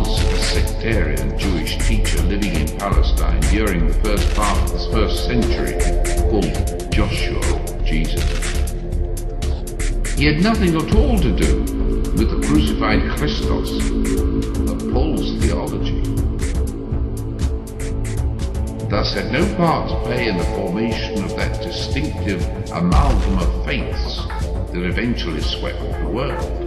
was a sectarian Jewish teacher living in Palestine during the first part of the first century called Joshua or Jesus. He had nothing at all to do with the crucified Christos of Paul's theology, thus had no part to play in the formation of that distinctive amalgam of faiths that eventually swept the world.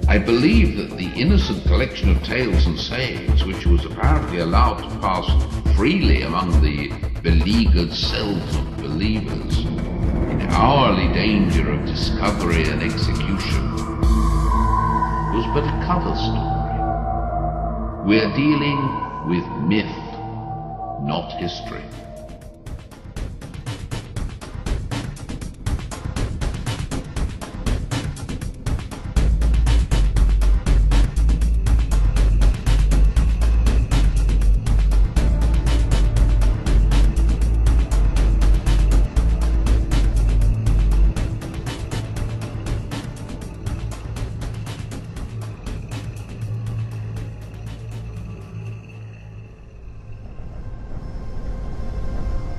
I believe that the innocent collection of tales and sayings, which was apparently allowed to pass freely among the beleaguered selves of believers, in hourly danger of discovery and execution, was but a cover story. We are dealing with myth, not history.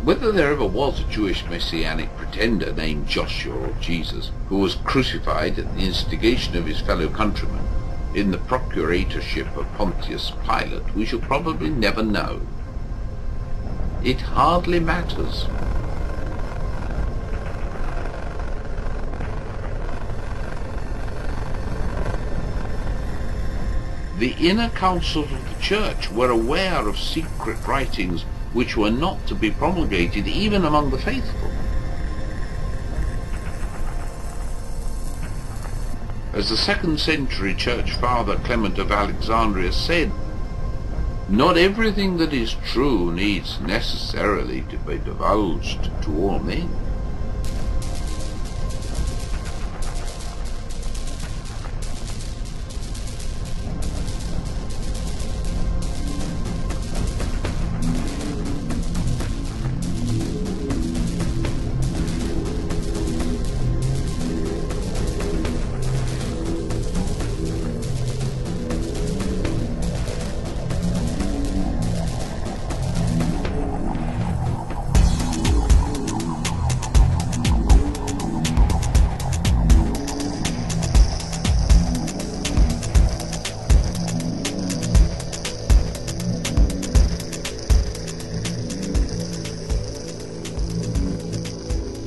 Whether there ever was a Jewish messianic pretender named Joshua or Jesus who was crucified at the instigation of his fellow countrymen in the procuratorship of Pontius Pilate, we shall probably never know. It hardly matters. The inner councils of the Church were aware of secret writings which were not to be promulgated even among the faithful. As the 2nd century church father Clement of Alexandria said, "Not everything that is true needs necessarily to be divulged to all men."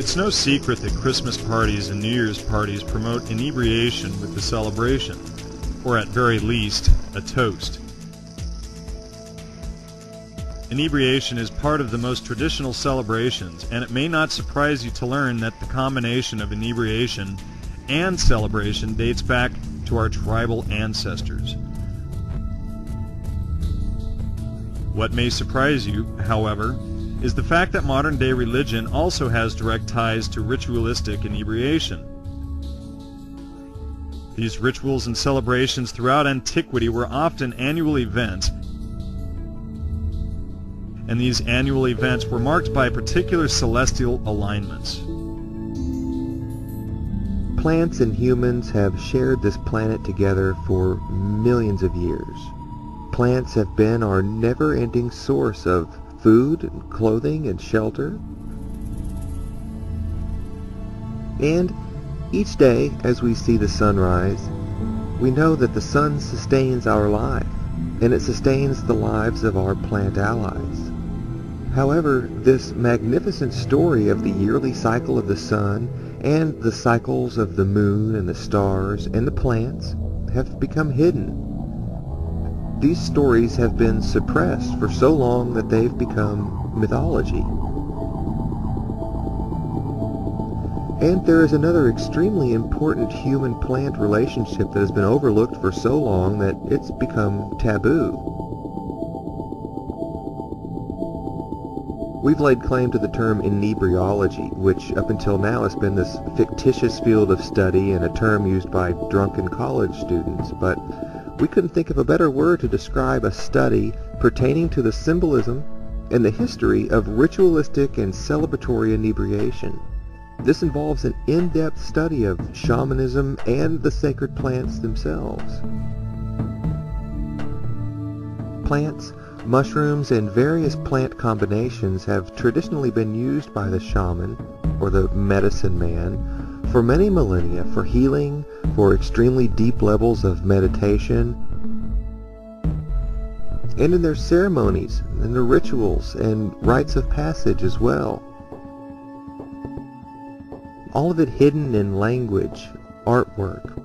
It's no secret that Christmas parties and New Year's parties promote inebriation with the celebration, or at very least, a toast. Inebriation is part of the most traditional celebrations, and it may not surprise you to learn that the combination of inebriation and celebration dates back to our tribal ancestors. What may surprise you, however, is the fact that modern-day religion also has direct ties to ritualistic inebriation. These rituals and celebrations throughout antiquity were often annual events, and these annual events were marked by particular celestial alignments. Plants and humans have shared this planet together for millions of years. Plants have been our never-ending source of food, and clothing, and shelter. And each day, as we see the sun rise, we know that the sun sustains our life, and it sustains the lives of our plant allies. However, this magnificent story of the yearly cycle of the sun and the cycles of the moon and the stars and the plants have become hidden. These stories have been suppressed for so long that they've become mythology. And there is another extremely important human-plant relationship that has been overlooked for so long that it's become taboo. We've laid claim to the term inebriology, which up until now has been this fictitious field of study and a term used by drunken college students, but we couldn't think of a better word to describe a study pertaining to the symbolism and the history of ritualistic and celebratory inebriation. This involves an in-depth study of shamanism and the sacred plants themselves. Plants, mushrooms, and various plant combinations have traditionally been used by the shaman, or the medicine man, for many millennia for healing, for extremely deep levels of meditation, and in their ceremonies, and their rituals, and rites of passage as well. All of it hidden in language, artwork,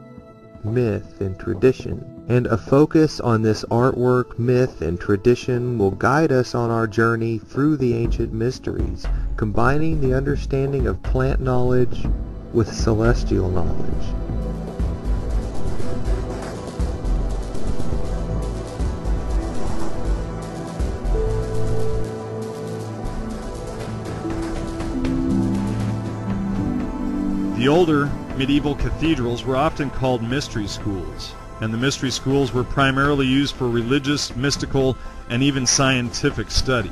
myth, and tradition. And a focus on this artwork, myth, and tradition will guide us on our journey through the ancient mysteries, combining the understanding of plant knowledge with celestial knowledge. The older medieval cathedrals were often called mystery schools, and the mystery schools were primarily used for religious, mystical, and even scientific study.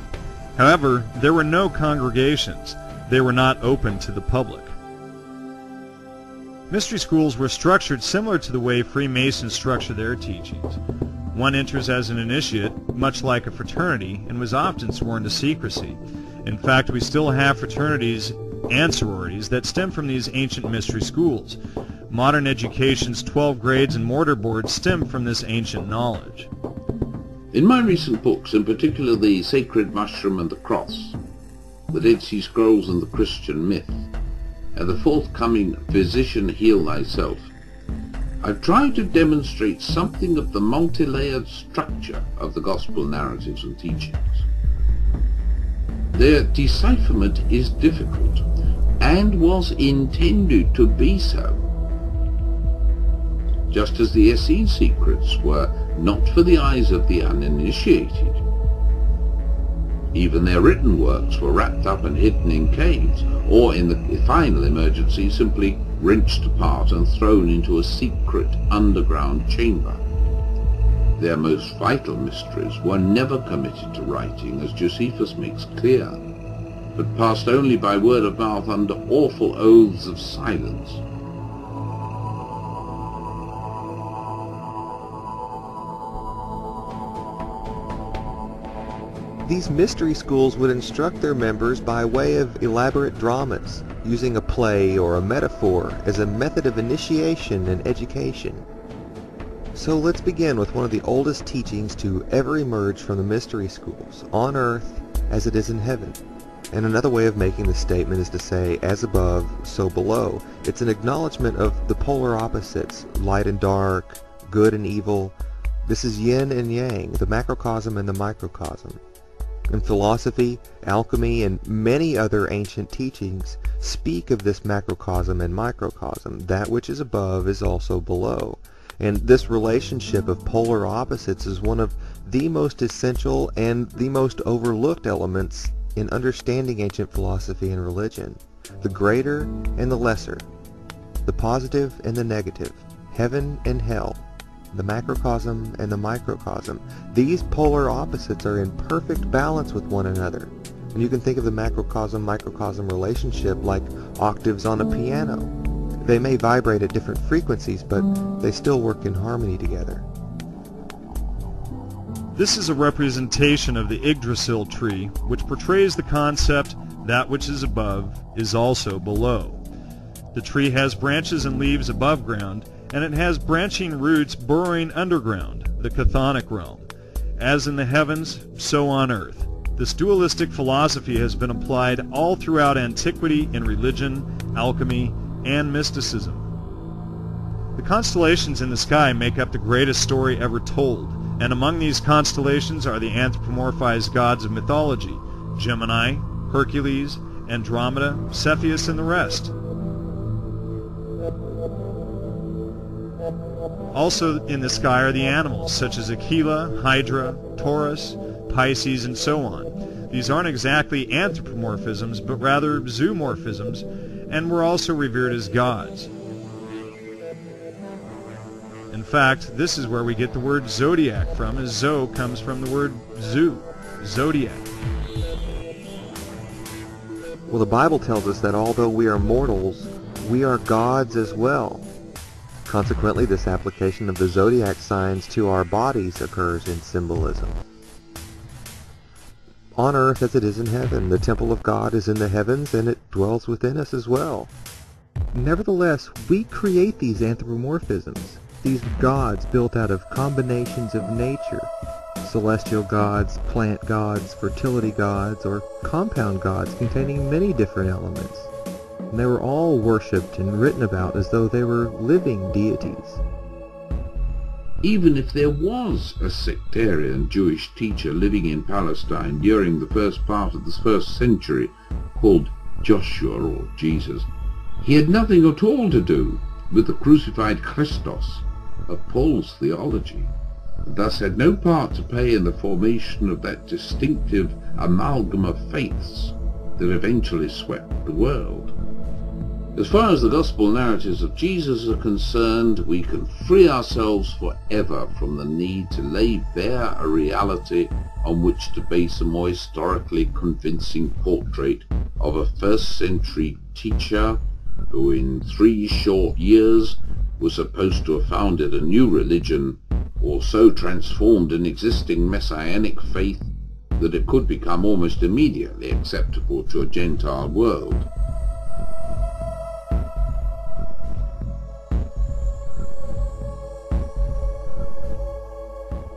However, there were no congregations. They were not open to the public. Mystery schools were structured similar to the way Freemasons structure their teachings. One enters as an initiate, much like a fraternity, and was often sworn to secrecy. In fact, we still have fraternities and sororities that stem from these ancient mystery schools. Modern education's 12 grades and mortar boards stem from this ancient knowledge. In my recent books, in particular The Sacred Mushroom and the Cross, The Dead Sea Scrolls and the Christian Myth, and the forthcoming Physician Heal Thyself, I've tried to demonstrate something of the multi-layered structure of the gospel narratives and teachings. Their decipherment is difficult, and was intended to be so, just as the Essene secrets were not for the eyes of the uninitiated. Even their written works were wrapped up and hidden in caves, or in the final emergency simply wrenched apart and thrown into a secret underground chamber. Their most vital mysteries were never committed to writing, as Josephus makes clear, but passed only by word of mouth under awful oaths of silence. These mystery schools would instruct their members by way of elaborate dramas, using a play or a metaphor as a method of initiation and education. So let's begin with one of the oldest teachings to ever emerge from the mystery schools, on earth as it is in heaven. And another way of making this statement is to say, as above, so below. It's an acknowledgement of the polar opposites, light and dark, good and evil. This is yin and yang, the macrocosm and the microcosm. In philosophy, alchemy, and many other ancient teachings speak of this macrocosm and microcosm. That which is above is also below. And this relationship of polar opposites is one of the most essential and the most overlooked elements in understanding ancient philosophy and religion. The greater and the lesser, the positive and the negative, heaven and hell, the macrocosm and the microcosm. These polar opposites are in perfect balance with one another. And you can think of the macrocosm-microcosm relationship like octaves on a piano. They may vibrate at different frequencies, but they still work in harmony together. This is a representation of the Yggdrasil tree, which portrays the concept that which is above is also below. The tree has branches and leaves above ground, and it has branching roots burrowing underground, the chthonic realm. As in the heavens, so on earth. This dualistic philosophy has been applied all throughout antiquity in religion, alchemy, and mysticism. The constellations in the sky make up the greatest story ever told, and among these constellations are the anthropomorphized gods of mythology, Gemini, Hercules, Andromeda, Cepheus, and the rest. Also in the sky are the animals, such as Aquila, Hydra, Taurus, Pisces, and so on. These aren't exactly anthropomorphisms, but rather zoomorphisms, and were also revered as gods. In fact, this is where we get the word zodiac from, as zo comes from the word zoo, zodiac. Well, the Bible tells us that although we are mortals, we are gods as well. Consequently, this application of the zodiac signs to our bodies occurs in symbolism. on earth as it is in heaven. The temple of God is in the heavens, and it dwells within us as well. Nevertheless, we create these anthropomorphisms, these gods built out of combinations of nature, celestial gods, plant gods, fertility gods, or compound gods containing many different elements. And they were all worshipped and written about as though they were living deities. Even if there was a sectarian Jewish teacher living in Palestine during the first part of the first century called Joshua or Jesus, he had nothing at all to do with the crucified Christos of Paul's theology, and thus had no part to play in the formation of that distinctive amalgam of faiths that eventually swept the world. As far as the gospel narratives of Jesus are concerned, we can free ourselves forever from the need to lay bare a reality on which to base a more historically convincing portrait of a first-century teacher who in 3 short years was supposed to have founded a new religion, or so transformed an existing messianic faith that it could become almost immediately acceptable to a Gentile world.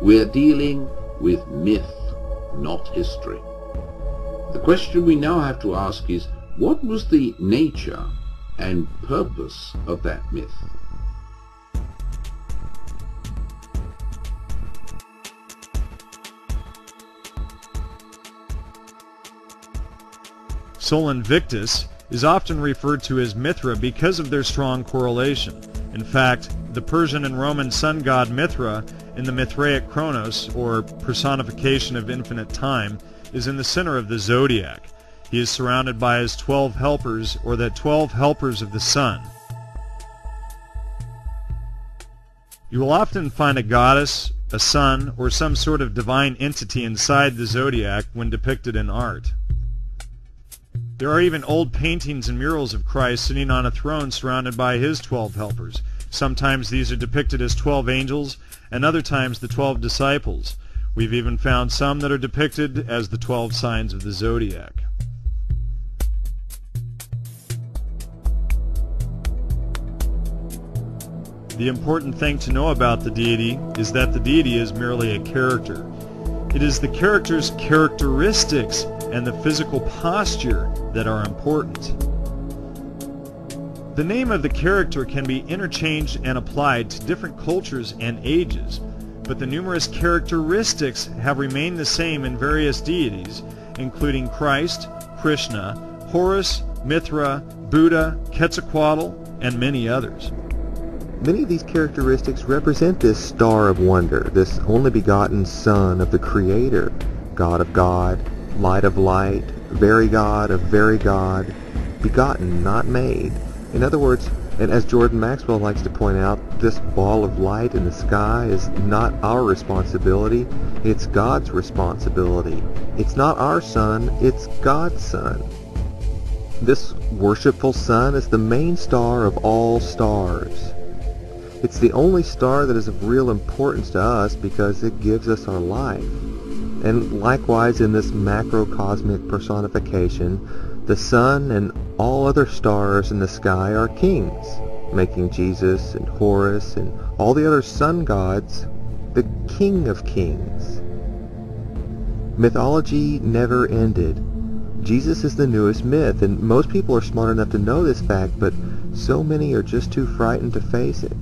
We are dealing with myth, not history. The question we now have to ask is, what was the nature and purpose of that myth? Sol Invictus is often referred to as Mithra because of their strong correlation. In fact, the Persian and Roman sun god Mithra in the Mithraic Chronos, or personification of infinite time, is in the center of the zodiac. He is surrounded by his 12 helpers, or the 12 helpers of the sun. You will often find a goddess, a sun, or some sort of divine entity inside the zodiac when depicted in art. There are even old paintings and murals of Christ sitting on a throne surrounded by his 12 helpers. Sometimes these are depicted as 12 angels, and other times the 12 disciples. We've even found some that are depicted as the 12 signs of the zodiac. The important thing to know about the deity is that the deity is merely a character. It is the character's characteristics and the physical posture that are important. The name of the character can be interchanged and applied to different cultures and ages, but the numerous characteristics have remained the same in various deities, including Christ, Krishna, Horus, Mithra, Buddha, Quetzalcoatl, and many others. Many of these characteristics represent this star of wonder, this only begotten Son of the Creator, God of God, Light of light, very God of very God, begotten, not made. In other words, and as Jordan Maxwell likes to point out, this ball of light in the sky is not our responsibility, it's God's responsibility. It's not our sun, it's God's sun. This worshipful sun is the main star of all stars. It's the only star that is of real importance to us because it gives us our life. And likewise in this macrocosmic personification, the sun and all other stars in the sky are kings, making Jesus and Horus and all the other sun gods the King of Kings. Mythology never ended. Jesus is the newest myth, and most people are smart enough to know this fact, but so many are just too frightened to face it.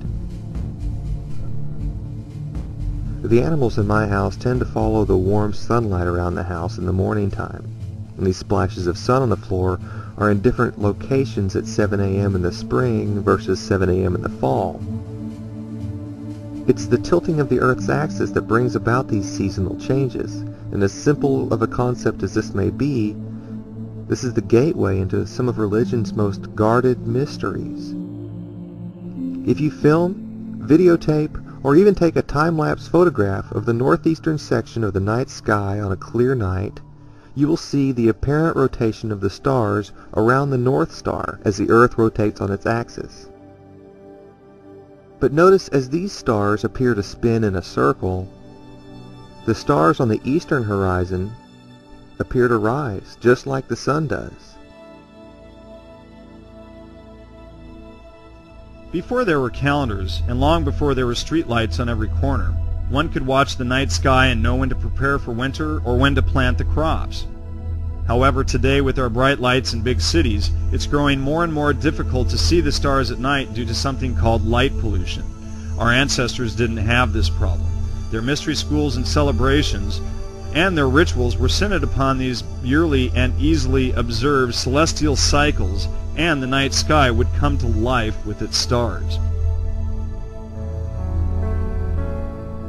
The animals in my house tend to follow the warm sunlight around the house in the morning time, and these splashes of sun on the floor are in different locations at 7 a.m. in the spring versus 7 a.m. in the fall. It's the tilting of the Earth's axis that brings about these seasonal changes, and as simple of a concept as this may be, this is the gateway into some of religion's most guarded mysteries. If you film, videotape, or even take a time-lapse photograph of the northeastern section of the night sky on a clear night, you will see the apparent rotation of the stars around the North Star as the Earth rotates on its axis. But notice as these stars appear to spin in a circle, the stars on the eastern horizon appear to rise, just like the sun does. Before there were calendars, and long before there were streetlights on every corner, one could watch the night sky and know when to prepare for winter or when to plant the crops. However, today with our bright lights in big cities, it's growing more and more difficult to see the stars at night due to something called light pollution. Our ancestors didn't have this problem. Their mystery schools and celebrations and their rituals were centered upon these yearly and easily observed celestial cycles, and the night sky would come to life with its stars.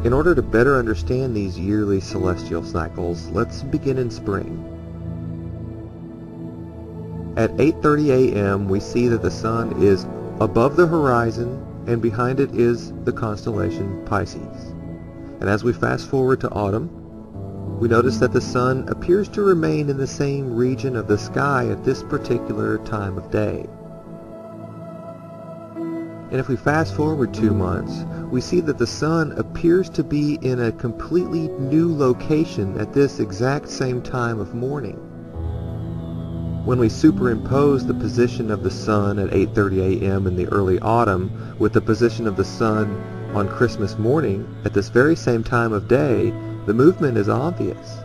In order to better understand these yearly celestial cycles, let's begin in spring. At 8:30 a.m. we see that the sun is above the horizon, and behind it is the constellation Pisces. And as we fast forward to autumn, we notice that the sun appears to remain in the same region of the sky at this particular time of day. And if we fast forward 2 months, we see that the sun appears to be in a completely new location at this exact same time of morning. When we superimpose the position of the sun at 8:30 a.m. in the early autumn with the position of the sun on Christmas morning at this very same time of day, the movement is obvious.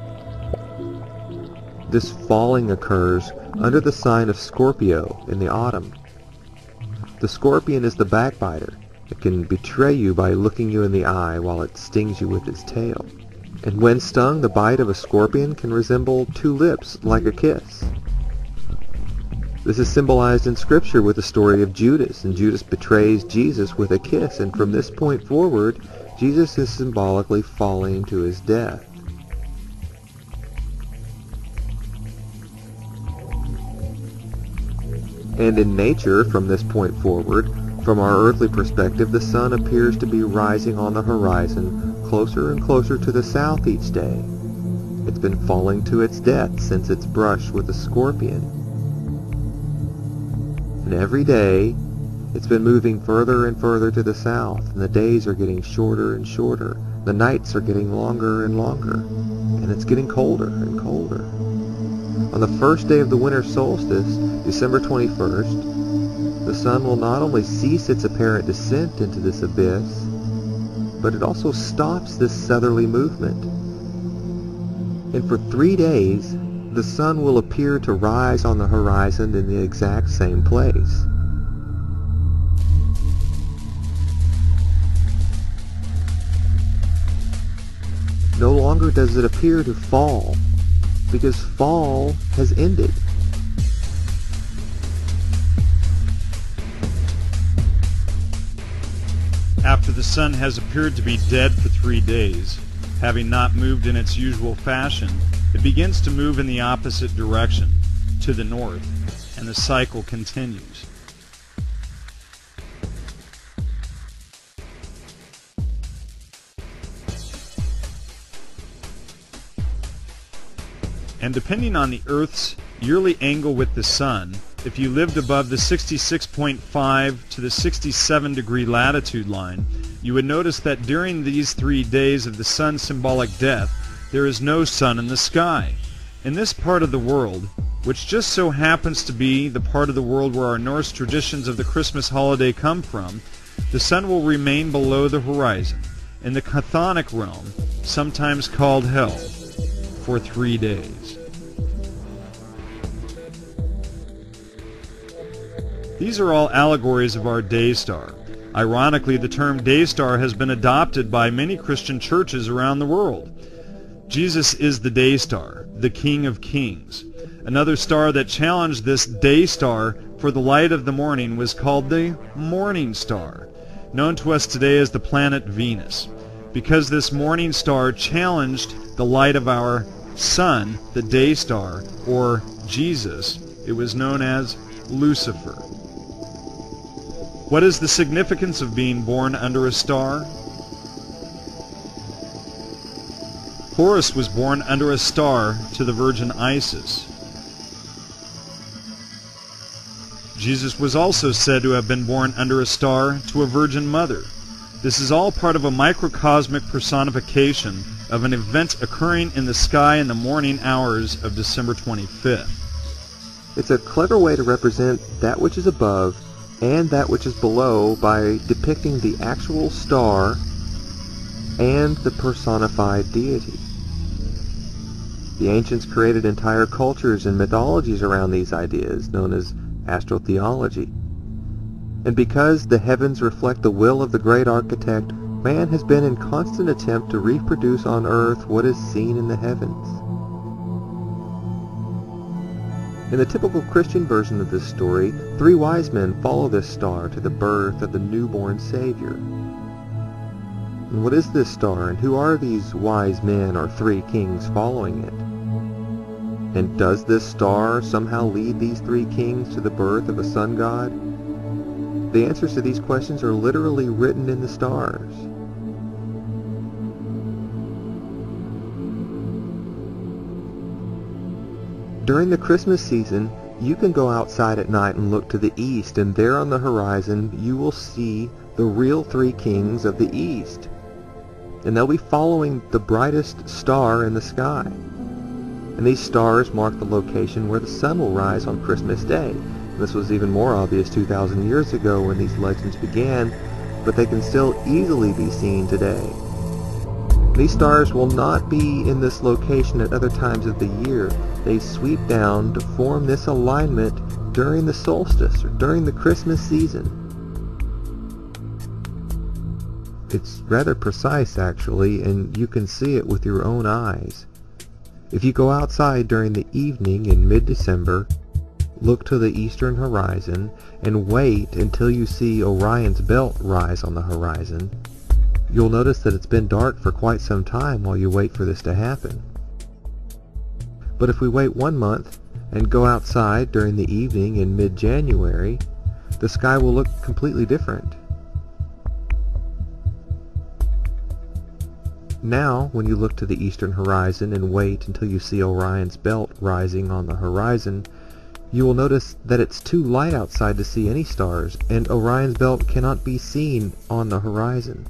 This falling occurs under the sign of Scorpio in the autumn. The scorpion is the backbiter. It can betray you by looking you in the eye while it stings you with its tail. And when stung, the bite of a scorpion can resemble two lips like a kiss. This is symbolized in Scripture with the story of Judas, and Judas betrays Jesus with a kiss, and from this point forward, Jesus is symbolically falling to his death. And in nature, from this point forward, from our earthly perspective, the sun appears to be rising on the horizon closer and closer to the south each day. It's been falling to its death since its brush with the scorpion. And every day, it's been moving further and further to the south, and the days are getting shorter and shorter. The nights are getting longer and longer, and it's getting colder and colder. On the first day of the winter solstice, December 21st, the sun will not only cease its apparent descent into this abyss, but it also stops this southerly movement. And for 3 days, the sun will appear to rise on the horizon in the exact same place. No longer does it appear to fall, because fall has ended. After the sun has appeared to be dead for 3 days, having not moved in its usual fashion, it begins to move in the opposite direction, to the north, and the cycle continues. And depending on the Earth's yearly angle with the sun, if you lived above the 66.5 to the 67 degree latitude line, you would notice that during these 3 days of the sun's symbolic death, there is no sun in the sky. In this part of the world, which just so happens to be the part of the world where our Norse traditions of the Christmas holiday come from, the sun will remain below the horizon, in the chthonic realm, sometimes called hell, for 3 days. These are all allegories of our day star. Ironically, the term day star has been adopted by many Christian churches around the world. Jesus is the day star, the King of Kings. Another star that challenged this day star for the light of the morning was called the morning star, known to us today as the planet Venus. Because this morning star challenged the light of our sun, the day star, or Jesus, it was known as Lucifer. What is the significance of being born under a star? Horus was born under a star to the Virgin Isis. Jesus was also said to have been born under a star to a Virgin Mother. This is all part of a microcosmic personification of an event occurring in the sky in the morning hours of December 25th. It's a clever way to represent that which is above and that which is below by depicting the actual star and the personified deity. The ancients created entire cultures and mythologies around these ideas, known as astrotheology. And because the heavens reflect the will of the great architect, man has been in constant attempt to reproduce on earth what is seen in the heavens. In the typical Christian version of this story, 3 wise men follow this star to the birth of the newborn Savior. And what is this star, and who are these wise men or 3 kings following it? And does this star somehow lead these 3 kings to the birth of a sun god? The answers to these questions are literally written in the stars. During the Christmas season, you can go outside at night and look to the east, and there on the horizon you will see the real 3 kings of the east. And they'll be following the brightest star in the sky. And these stars mark the location where the sun will rise on Christmas Day. And this was even more obvious 2,000 years ago when these legends began, but they can still easily be seen today. These stars will not be in this location at other times of the year. They sweep down to form this alignment during the solstice, or during the Christmas season. It's rather precise, actually, and you can see it with your own eyes. If you go outside during the evening in mid-December, look to the eastern horizon, and wait until you see Orion's belt rise on the horizon, you'll notice that it's been dark for quite some time while you wait for this to happen. But if we wait 1 month and go outside during the evening in mid-January, the sky will look completely different. Now, when you look to the eastern horizon and wait until you see Orion's belt rising on the horizon, you will notice that it's too light outside to see any stars, and Orion's belt cannot be seen on the horizon.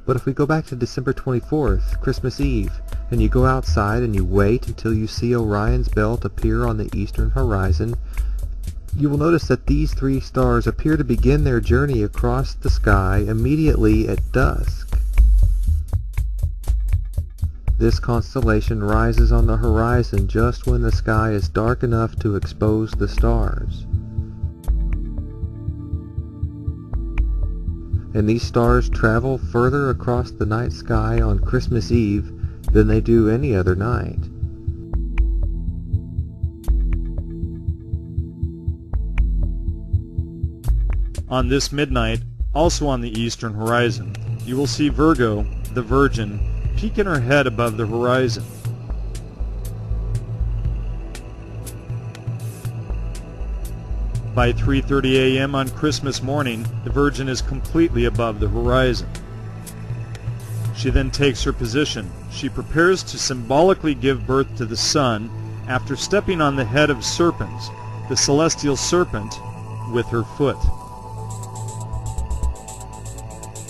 But if we go back to December 24th, Christmas Eve, and you go outside and you wait until you see Orion's belt appear on the eastern horizon, you will notice that these 3 stars appear to begin their journey across the sky immediately at dusk. This constellation rises on the horizon just when the sky is dark enough to expose the stars. And these stars travel further across the night sky on Christmas Eve than they do any other night. On this midnight, also on the eastern horizon, you will see Virgo, the Virgin, peeking her head above the horizon. By 3:30 a.m. on Christmas morning, the Virgin is completely above the horizon. She then takes her position. She prepares to symbolically give birth to the sun after stepping on the head of serpents, the celestial serpent, with her foot.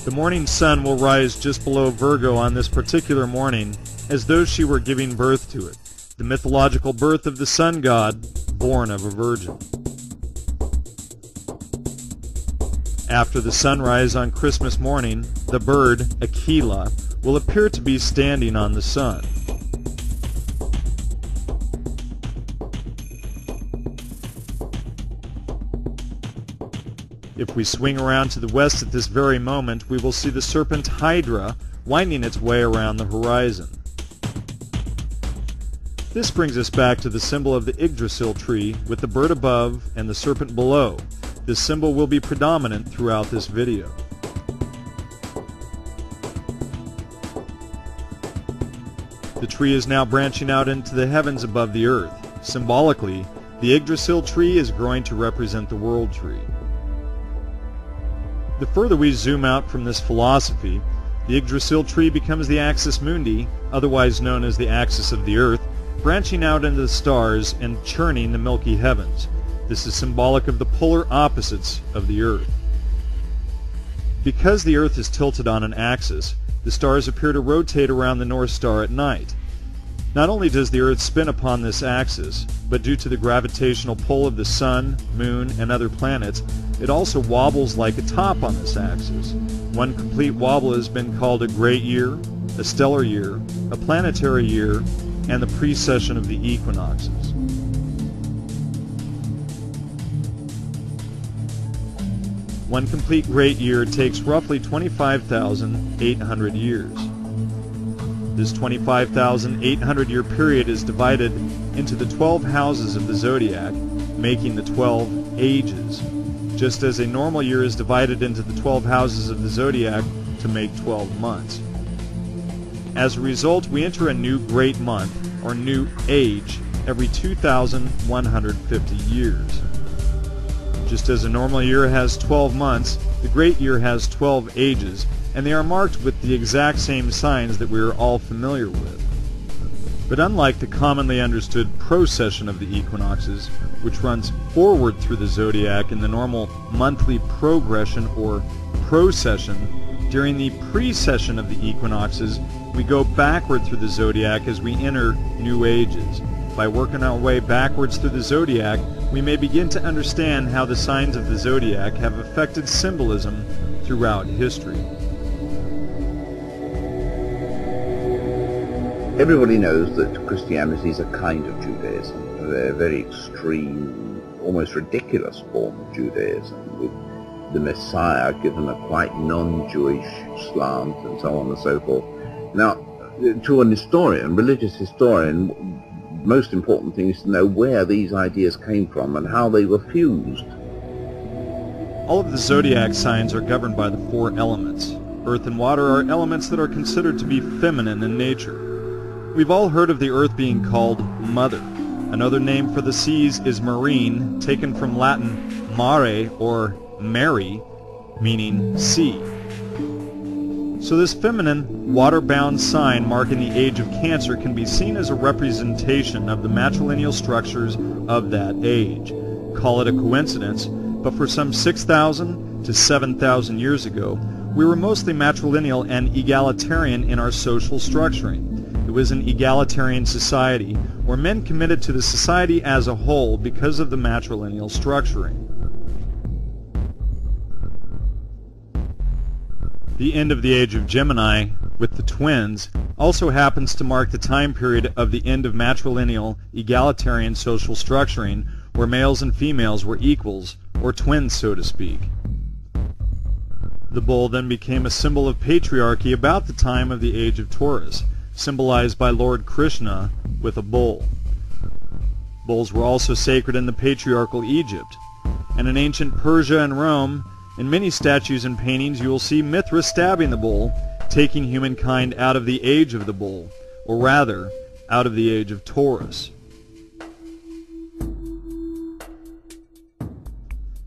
The morning sun will rise just below Virgo on this particular morning, as though she were giving birth to it, the mythological birth of the sun god, born of a virgin. After the sunrise on Christmas morning, the bird, Aquila, will appear to be standing on the sun. If we swing around to the west at this very moment, we will see the serpent Hydra winding its way around the horizon. This brings us back to the symbol of the Yggdrasil tree with the bird above and the serpent below. This symbol will be predominant throughout this video. The tree is now branching out into the heavens above the earth. Symbolically, the Yggdrasil tree is growing to represent the world tree. The further we zoom out from this philosophy, the Yggdrasil tree becomes the axis mundi, otherwise known as the axis of the earth, branching out into the stars and churning the milky heavens. This is symbolic of the polar opposites of the earth. Because the earth is tilted on an axis, The stars appear to rotate around the North Star at night. Not only does the Earth spin upon this axis, but due to the gravitational pull of the Sun, Moon, and other planets, it also wobbles like a top on this axis. One complete wobble has been called a great year, a stellar year, a planetary year, and the precession of the equinoxes. One complete great year takes roughly 25,800 years. This 25,800 year period is divided into the 12 houses of the zodiac, making the 12 ages, just as a normal year is divided into the 12 houses of the zodiac to make 12 months. As a result, we enter a new great month, or new age, every 2,150 years. Just as a normal year has 12 months, the great year has 12 ages, and they are marked with the exact same signs that we are all familiar with. But unlike the commonly understood precession of the equinoxes, which runs forward through the zodiac in the normal monthly progression or precession, during the precession of the equinoxes, we go backward through the zodiac as we enter new ages. By working our way backwards through the zodiac, we may begin to understand how the signs of the zodiac have affected symbolism throughout history. Everybody knows that Christianity is a kind of Judaism, a very extreme, almost ridiculous form of Judaism, with the Messiah given a quite non-Jewish slant and so on and so forth. Now, to an historian, religious historian, most important thing is to know where these ideas came from and how they were fused. All of the zodiac signs are governed by the four elements. Earth and water are elements that are considered to be feminine in nature. We've all heard of the earth being called Mother. Another name for the seas is marine, taken from Latin mare or Mary, meaning sea. So this feminine, water-bound sign marking the age of Cancer can be seen as a representation of the matrilineal structures of that age. Call it a coincidence, but for some 6,000 to 7,000 years ago, we were mostly matrilineal and egalitarian in our social structuring. It was an egalitarian society where men committed to the society as a whole because of the matrilineal structuring. The end of the age of Gemini, with the twins, also happens to mark the time period of the end of matrilineal, egalitarian social structuring, where males and females were equals, or twins, so to speak. The bull then became a symbol of patriarchy about the time of the age of Taurus, symbolized by Lord Krishna with a bull. Bulls were also sacred in the patriarchal Egypt, and in ancient Persia and Rome, in many statues and paintings you will see Mithra stabbing the bull, taking humankind out of the age of the bull, or rather, out of the age of Taurus.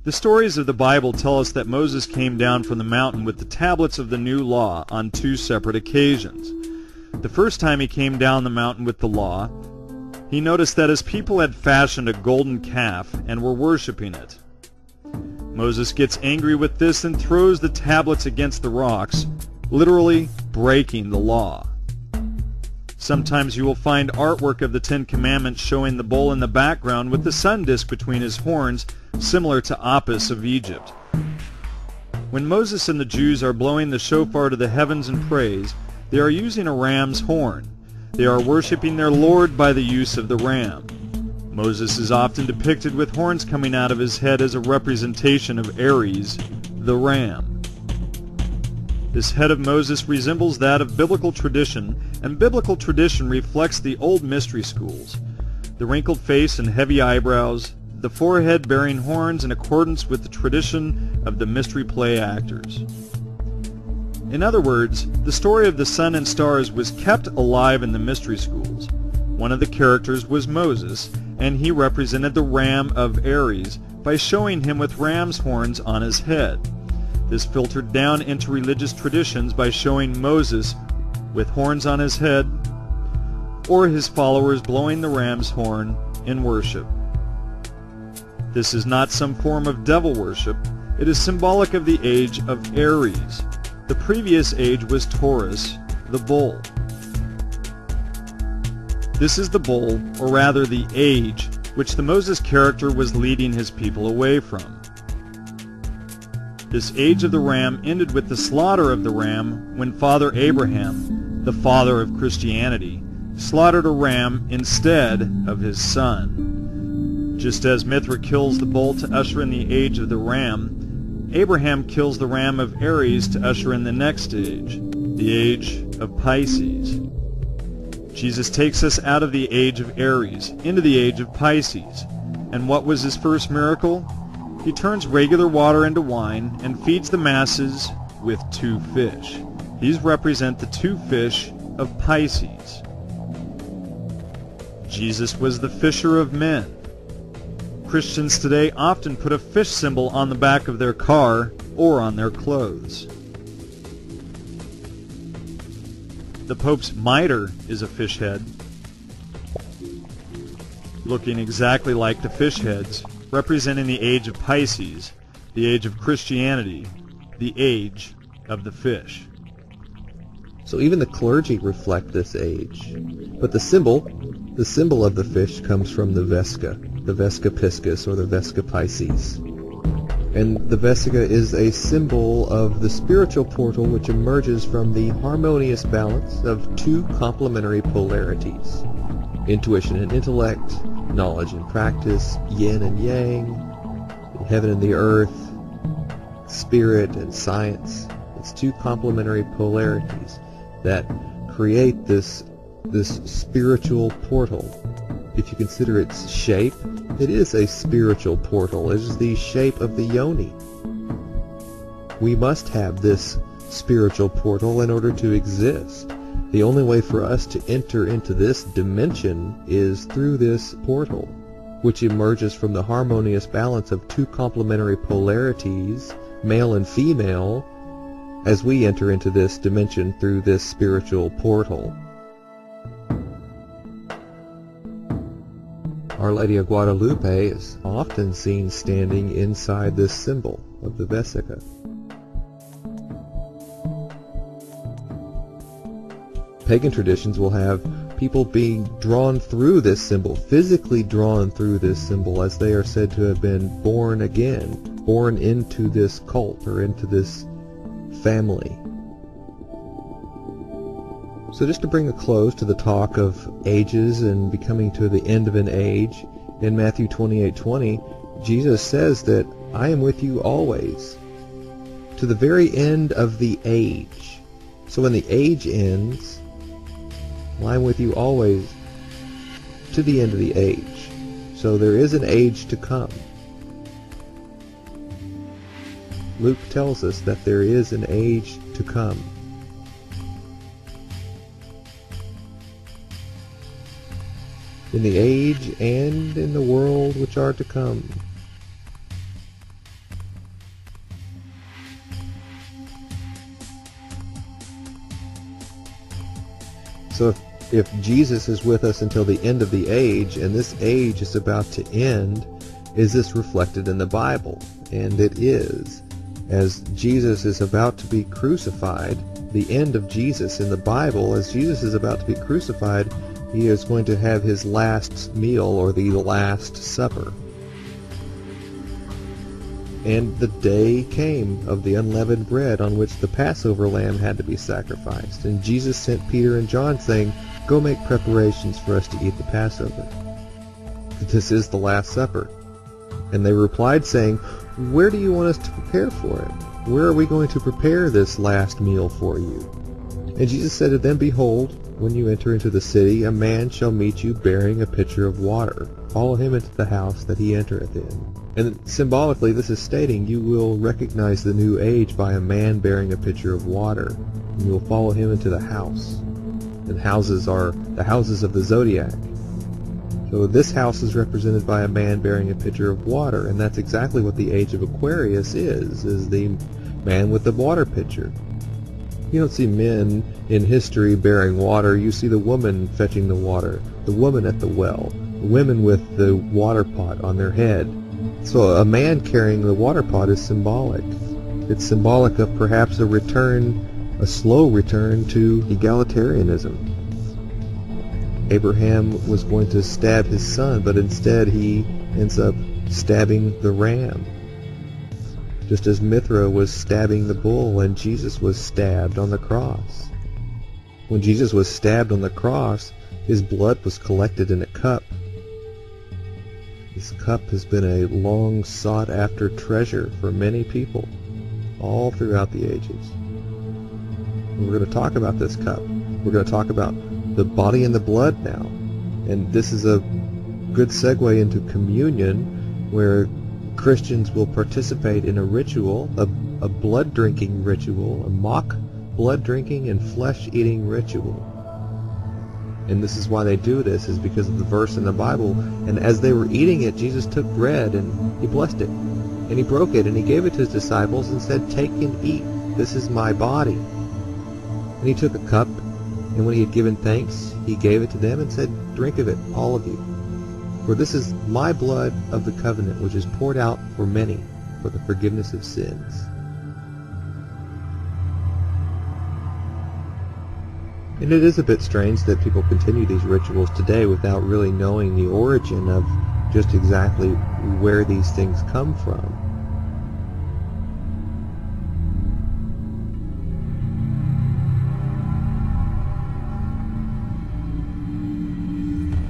The stories of the Bible tell us that Moses came down from the mountain with the tablets of the new law on two separate occasions. The first time he came down the mountain with the law, he noticed that his people had fashioned a golden calf and were worshiping it. Moses gets angry with this and throws the tablets against the rocks, literally breaking the law. Sometimes you will find artwork of the Ten Commandments showing the bull in the background with the sun disk between his horns, similar to Apis of Egypt. When Moses and the Jews are blowing the shofar to the heavens in praise, they are using a ram's horn. They are worshiping their Lord by the use of the ram. Moses is often depicted with horns coming out of his head as a representation of Ares, the ram. This head of Moses resembles that of biblical tradition, and biblical tradition reflects the old mystery schools. The wrinkled face and heavy eyebrows, the forehead bearing horns in accordance with the tradition of the mystery play actors. In other words, the story of the sun and stars was kept alive in the mystery schools. One of the characters was Moses, and he represented the ram of Ares by showing him with ram's horns on his head. This filtered down into religious traditions by showing Moses with horns on his head, or his followers blowing the ram's horn in worship. This is not some form of devil worship. It is symbolic of the age of Ares. The previous age was Taurus, the bull. This is the bull, or rather the age, which the Moses character was leading his people away from. This age of the ram ended with the slaughter of the ram when Father Abraham, the father of Christianity, slaughtered a ram instead of his son. Just as Mithra kills the bull to usher in the age of the ram, Abraham kills the ram of Aries to usher in the next age, the age of Pisces. Jesus takes us out of the age of Aries into the age of Pisces. And what was his first miracle? He turns regular water into wine and feeds the masses with 2 fish. These represent the 2 fish of Pisces. Jesus was the fisher of men. Christians today often put a fish symbol on the back of their car or on their clothes. The Pope's mitre is a fish head, looking exactly like the fish heads, representing the age of Pisces, the age of Christianity, the age of the fish. So even the clergy reflect this age. But the symbol of the fish comes from the Vesca Piscis, or the Vesca Pisces. And the Vesica is a symbol of the spiritual portal which emerges from the harmonious balance of 2 complementary polarities: intuition and intellect, knowledge and practice, yin and yang, heaven and the earth, spirit and science. It's 2 complementary polarities that create this spiritual portal. If you consider its shape, it is a spiritual portal. It is the shape of the yoni. We must have this spiritual portal in order to exist. The only way for us to enter into this dimension is through this portal, which emerges from the harmonious balance of 2 complementary polarities, male and female, as we enter into this dimension through this spiritual portal. Our Lady of Guadalupe is often seen standing inside this symbol of the Vesica. Pagan traditions will have people being drawn through this symbol, physically drawn through this symbol, as they are said to have been born again, born into this cult or into this family. So just to bring a close to the talk of ages and becoming to the end of an age, in Matthew 28:20, Jesus says that I am with you always, to the very end of the age. So when the age ends, well, I'm with you always to the end of the age. So there is an age to come. Luke tells us that there is an age to come. In the age and in the world which are to come. So if Jesus is with us until the end of the age, and this age is about to end, is this reflected in the Bible? And it is. As Jesus is about to be crucified, the end of Jesus in the Bible, as Jesus is about to be crucified, he is going to have his last meal, or the Last Supper. And the day came of the unleavened bread on which the Passover lamb had to be sacrificed. And Jesus sent Peter and John saying, go make preparations for us to eat the Passover. This is the Last Supper. And they replied saying, where do you want us to prepare for it? Where are we going to prepare this last meal for you? And Jesus said to them, behold, when you enter into the city, a man shall meet you bearing a pitcher of water. Follow him into the house that he entereth in. And symbolically, this is stating you will recognize the new age by a man bearing a pitcher of water. And you will follow him into the house. And houses are the houses of the zodiac. So this house is represented by a man bearing a pitcher of water. And that's exactly what the age of Aquarius is the man with the water pitcher. You don't see men in history bearing water. You see the woman fetching the water, the woman at the well, the women with the water pot on their head. So a man carrying the water pot is symbolic. It's symbolic of perhaps a return a slow return to egalitarianism. Abraham was going to stab his son, but instead he ends up stabbing the ram. Just as Mithra was stabbing the bull and Jesus was stabbed on the cross. When Jesus was stabbed on the cross, his blood was collected in a cup. This cup has been a long sought after treasure for many people all throughout the ages. And we're going to talk about this cup. We're going to talk about the body and the blood now. And this is a good segue into communion, where Christians will participate in a ritual, a blood-drinking ritual, a mock blood-drinking and flesh-eating ritual. And this is why they do this, is because of the verse in the Bible. And as they were eating it, Jesus took bread and he blessed it. And he broke it and he gave it to his disciples and said, "Take and eat. This is my body." And he took a cup, and when he had given thanks, he gave it to them and said, "Drink of it, all of you. For this is my blood of the covenant, which is poured out for many for the forgiveness of sins." And it is a bit strange that people continue these rituals today without really knowing the origin of just exactly where these things come from.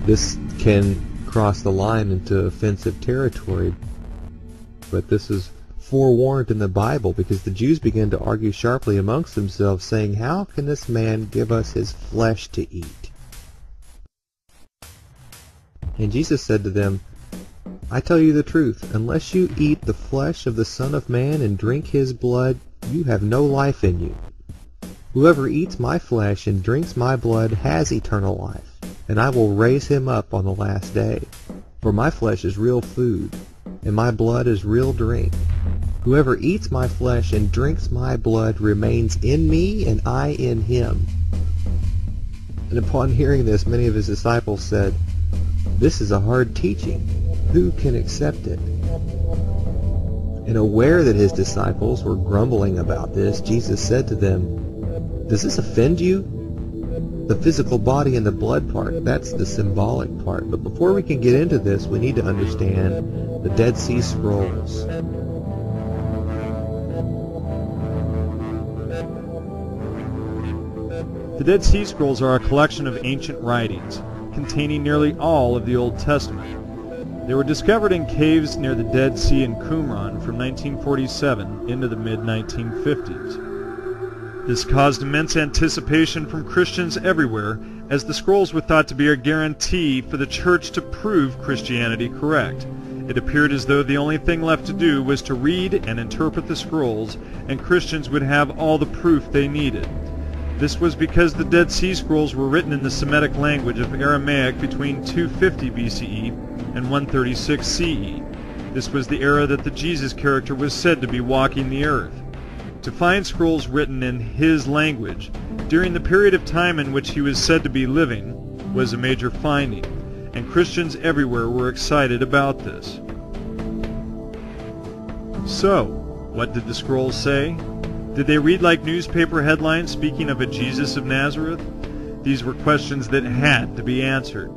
This can cross the line into offensive territory, but this is forewarned in the Bible, because the Jews began to argue sharply amongst themselves, saying, "How can this man give us his flesh to eat?" And Jesus said to them, "I tell you the truth, unless you eat the flesh of the Son of Man and drink his blood, you have no life in you. Whoever eats my flesh and drinks my blood has eternal life, and I will raise him up on the last day. For my flesh is real food, and my blood is real drink. Whoever eats my flesh and drinks my blood remains in me, and I in him." And upon hearing this, many of his disciples said, "This is a hard teaching. Who can accept it?" And aware that his disciples were grumbling about this, Jesus said to them, "Does this offend you? The physical body and the blood part, that's the symbolic part. But before we can get into this, we need to understand the Dead Sea Scrolls. The Dead Sea Scrolls are a collection of ancient writings containing nearly all of the Old Testament. They were discovered in caves near the Dead Sea in Qumran from 1947 into the mid-1950s. This caused immense anticipation from Christians everywhere, as the scrolls were thought to be a guarantee for the church to prove Christianity correct. It appeared as though the only thing left to do was to read and interpret the scrolls, and Christians would have all the proof they needed. This was because the Dead Sea Scrolls were written in the Semitic language of Aramaic between 250 BCE and 136 CE. This was the era that the Jesus character was said to be walking the earth. To find scrolls written in his language during the period of time in which he was said to be living was a major finding, and Christians everywhere were excited about this. So, what did the scrolls say? Did they read like newspaper headlines speaking of a Jesus of Nazareth? These were questions that had to be answered.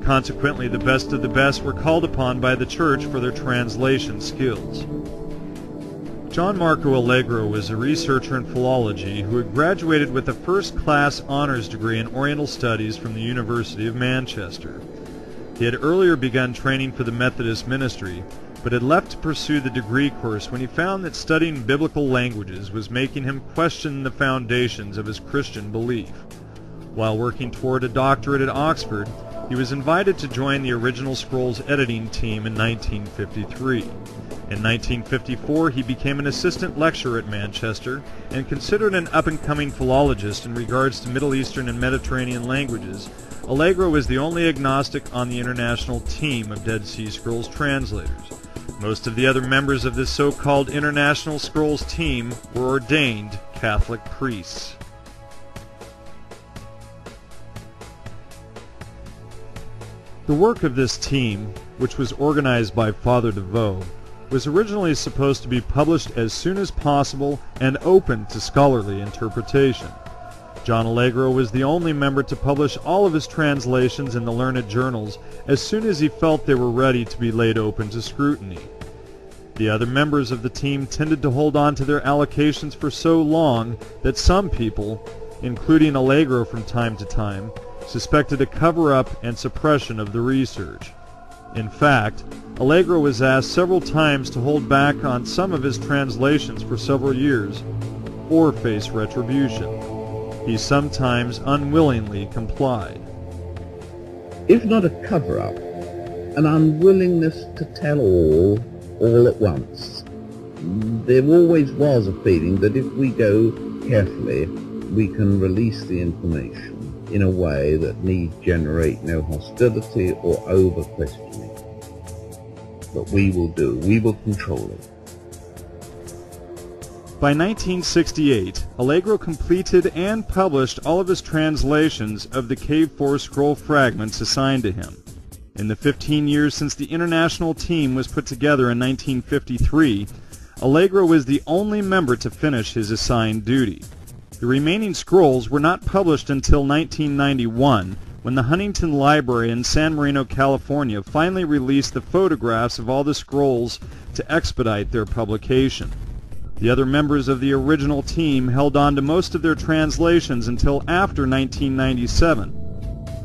Consequently, the best of the best were called upon by the church for their translation skills. John Marco Allegro was a researcher in philology who had graduated with a first-class honors degree in Oriental Studies from the University of Manchester. He had earlier begun training for the Methodist ministry, but had left to pursue the degree course when he found that studying biblical languages was making him question the foundations of his Christian belief. While working toward a doctorate at Oxford, he was invited to join the original scrolls editing team in 1953. In 1954, he became an assistant lecturer at Manchester and considered an up-and-coming philologist in regards to Middle Eastern and Mediterranean languages. Allegro was the only agnostic on the international team of Dead Sea Scrolls translators. Most of the other members of this so-called International Scrolls team were ordained Catholic priests. The work of this team, which was organized by Father DeVoe, was originally supposed to be published as soon as possible and open to scholarly interpretation. John Allegro was the only member to publish all of his translations in the learned journals as soon as he felt they were ready to be laid open to scrutiny. The other members of the team tended to hold on to their allocations for so long that some people, including Allegro from time to time, suspected a cover-up and suppression of the research. In fact, Allegro was asked several times to hold back on some of his translations for several years, or face retribution. He sometimes unwillingly complied. If not a cover-up, an unwillingness to tell all at once. There always was a feeling that if we go carefully, we can release the information in a way that need generate no hostility or over-questioning. But we will control it. By 1968, Allegro completed and published all of his translations of the Cave 4 scroll fragments assigned to him. In the 15 years since the international team was put together in 1953, Allegro was the only member to finish his assigned duty. The remaining scrolls were not published until 1991, when the Huntington Library in San Marino, California finally released the photographs of all the scrolls to expedite their publication. The other members of the original team held on to most of their translations until after 1997,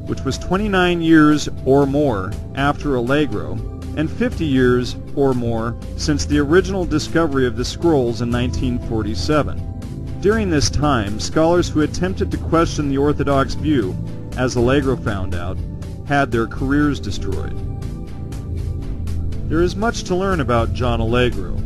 which was 29 years or more after Allegro, and 50 years or more since the original discovery of the scrolls in 1947. During this time, scholars who attempted to question the orthodox view, as Allegro found out, had their careers destroyed. There is much to learn about John Allegro.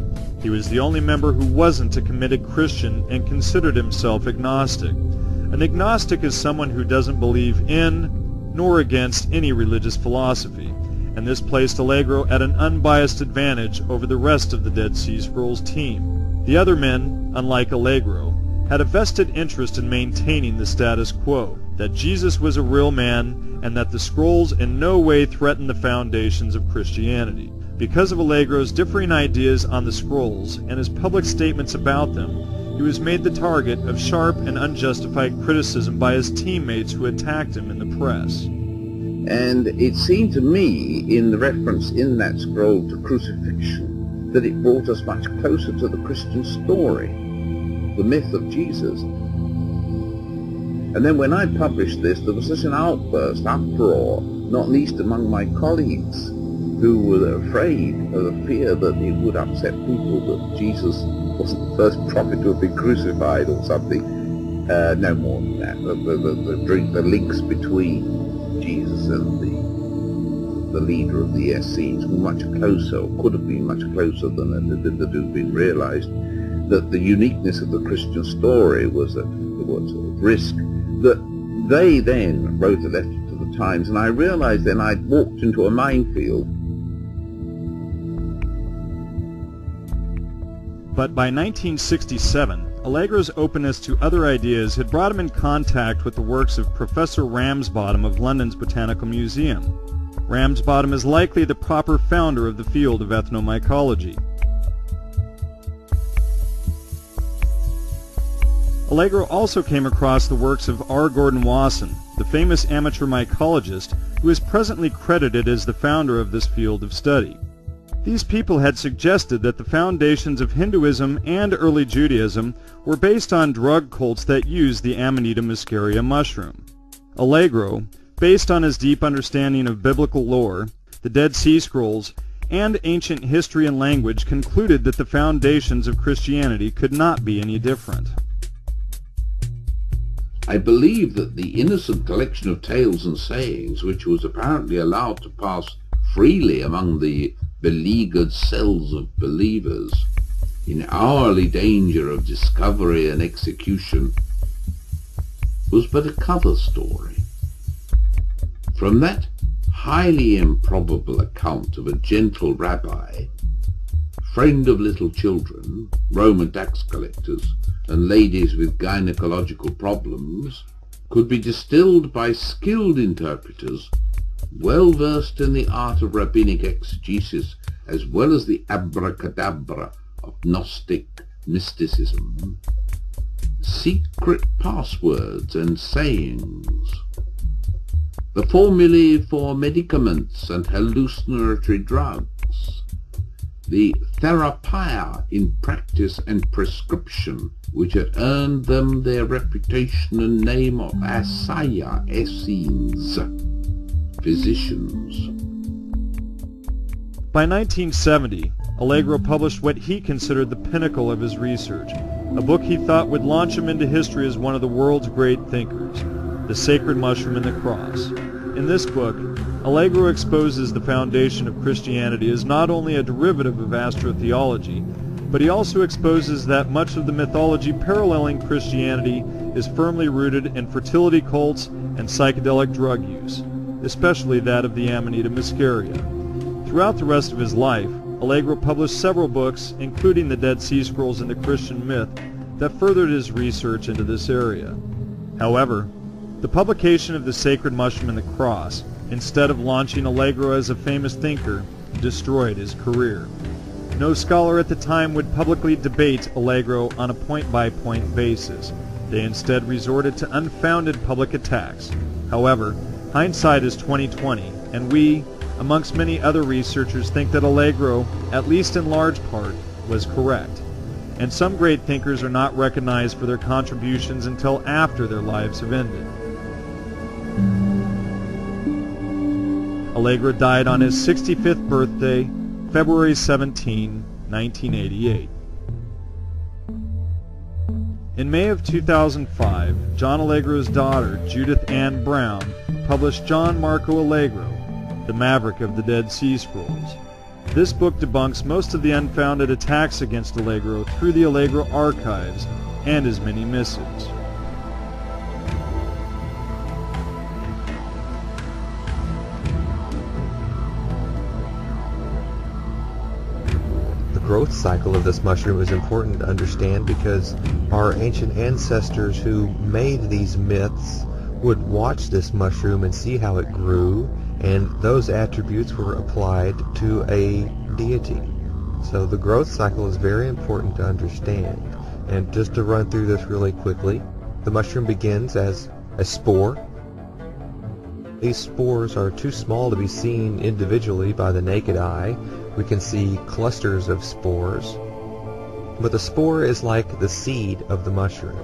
He was the only member who wasn't a committed Christian and considered himself agnostic. An agnostic is someone who doesn't believe in nor against any religious philosophy, and this placed Allegro at an unbiased advantage over the rest of the Dead Sea Scrolls team. The other men, unlike Allegro, had a vested interest in maintaining the status quo, that Jesus was a real man, and that the scrolls in no way threatened the foundations of Christianity. Because of Allegro's differing ideas on the scrolls and his public statements about them, he was made the target of sharp and unjustified criticism by his teammates who attacked him in the press. And it seemed to me, in the reference in that scroll to crucifixion, that it brought us much closer to the Christian story, the myth of Jesus. And then when I published this, there was such an outburst, uproar, not least among my colleagues, who were afraid of the fear that it would upset people that Jesus wasn't the first prophet to have been crucified or something. No more than that. The links between Jesus and the leader of the Essenes were much closer, or could have been much closer than that had been realized. That the uniqueness of the Christian story was at risk. That they then wrote a letter to the Times, and I realized then I'd walked into a minefield. But by 1967, Allegro's openness to other ideas had brought him in contact with the works of Professor Ramsbottom of London's Botanical Museum. Ramsbottom is likely the proper founder of the field of ethnomycology. Allegro also came across the works of R. Gordon Wasson, the famous amateur mycologist who is presently credited as the founder of this field of study. These people had suggested that the foundations of Hinduism and early Judaism were based on drug cults that used the Amanita muscaria mushroom. Allegro, based on his deep understanding of biblical lore, the Dead Sea Scrolls, and ancient history and language, concluded that the foundations of Christianity could not be any different. I believe that the innocent collection of tales and sayings which was apparently allowed to pass freely among the beleaguered cells of believers, in hourly danger of discovery and execution, was but a cover story. From that highly improbable account of a gentle rabbi, friend of little children, Roman tax collectors, and ladies with gynecological problems, could be distilled by skilled interpreters well versed in the art of rabbinic exegesis, as well as the abracadabra of Gnostic mysticism, secret passwords and sayings, the formulae for medicaments and hallucinatory drugs, the therapia in practice and prescription, which had earned them their reputation and name of Asaya Essenes, physicians. By 1970, Allegro published what he considered the pinnacle of his research, a book he thought would launch him into history as one of the world's great thinkers, The Sacred Mushroom and the Cross. In this book, Allegro exposes the foundation of Christianity as not only a derivative of astrotheology, but he also exposes that much of the mythology paralleling Christianity is firmly rooted in fertility cults and psychedelic drug use, especially that of the Amanita muscaria. Throughout the rest of his life, Allegro published several books, including the Dead Sea Scrolls and the Christian Myth, that furthered his research into this area. However, the publication of The Sacred Mushroom and the Cross, instead of launching Allegro as a famous thinker, destroyed his career. No scholar at the time would publicly debate Allegro on a point-by-point basis. They instead resorted to unfounded public attacks. However, hindsight is 20/20, and we, amongst many other researchers, think that Allegro, at least in large part, was correct. And some great thinkers are not recognized for their contributions until after their lives have ended. Allegro died on his 65th birthday, February 17, 1988. In May of 2005, John Allegro's daughter, Judith Ann Brown, published John Marco Allegro, The Maverick of the Dead Sea Scrolls. This book debunks most of the unfounded attacks against Allegro through the Allegro archives and his many missives. The growth cycle of this mushroom is important to understand because our ancient ancestors who made these myths would watch this mushroom and see how it grew, and those attributes were applied to a deity. So the growth cycle is very important to understand. And just to run through this really quickly, the mushroom begins as a spore. These spores are too small to be seen individually by the naked eye. We can see clusters of spores. But the spore is like the seed of the mushroom.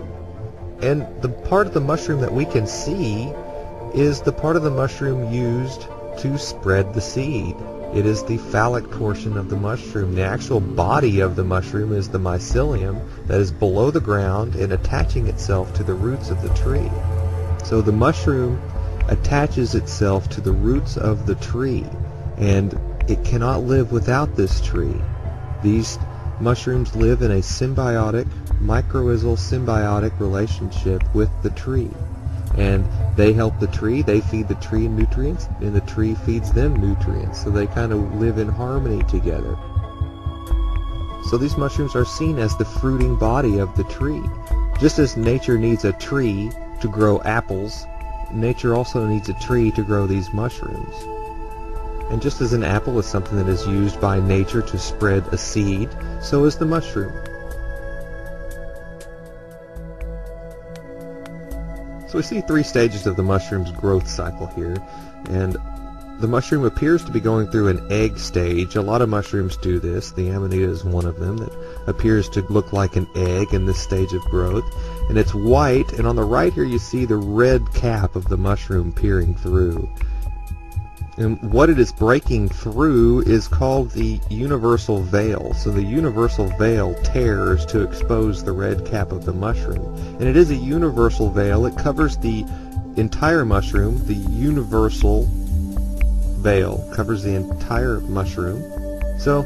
And the part of the mushroom that we can see is the part of the mushroom used to spread the seed. It is the phallic portion of the mushroom. The actual body of the mushroom is the mycelium that is below the ground and attaching itself to the roots of the tree. So the mushroom attaches itself to the roots of the tree, and it cannot live without this tree. These mushrooms live in a symbiotic, mycorrhizal symbiotic relationship with the tree. And they help the tree, they feed the tree nutrients, and the tree feeds them nutrients. So they kind of live in harmony together. So these mushrooms are seen as the fruiting body of the tree. Just as nature needs a tree to grow apples, nature also needs a tree to grow these mushrooms. And just as an apple is something that is used by nature to spread a seed, so is the mushroom. So we see three stages of the mushroom's growth cycle here, and the mushroom appears to be going through an egg stage. A lot of mushrooms do this. The Amanita is one of them that appears to look like an egg in this stage of growth, and it's white, and on the right here you see the red cap of the mushroom peering through. And what it is breaking through is called the universal veil. So the universal veil tears to expose the red cap of the mushroom. And it is a universal veil. It covers the entire mushroom. The universal veil covers the entire mushroom. So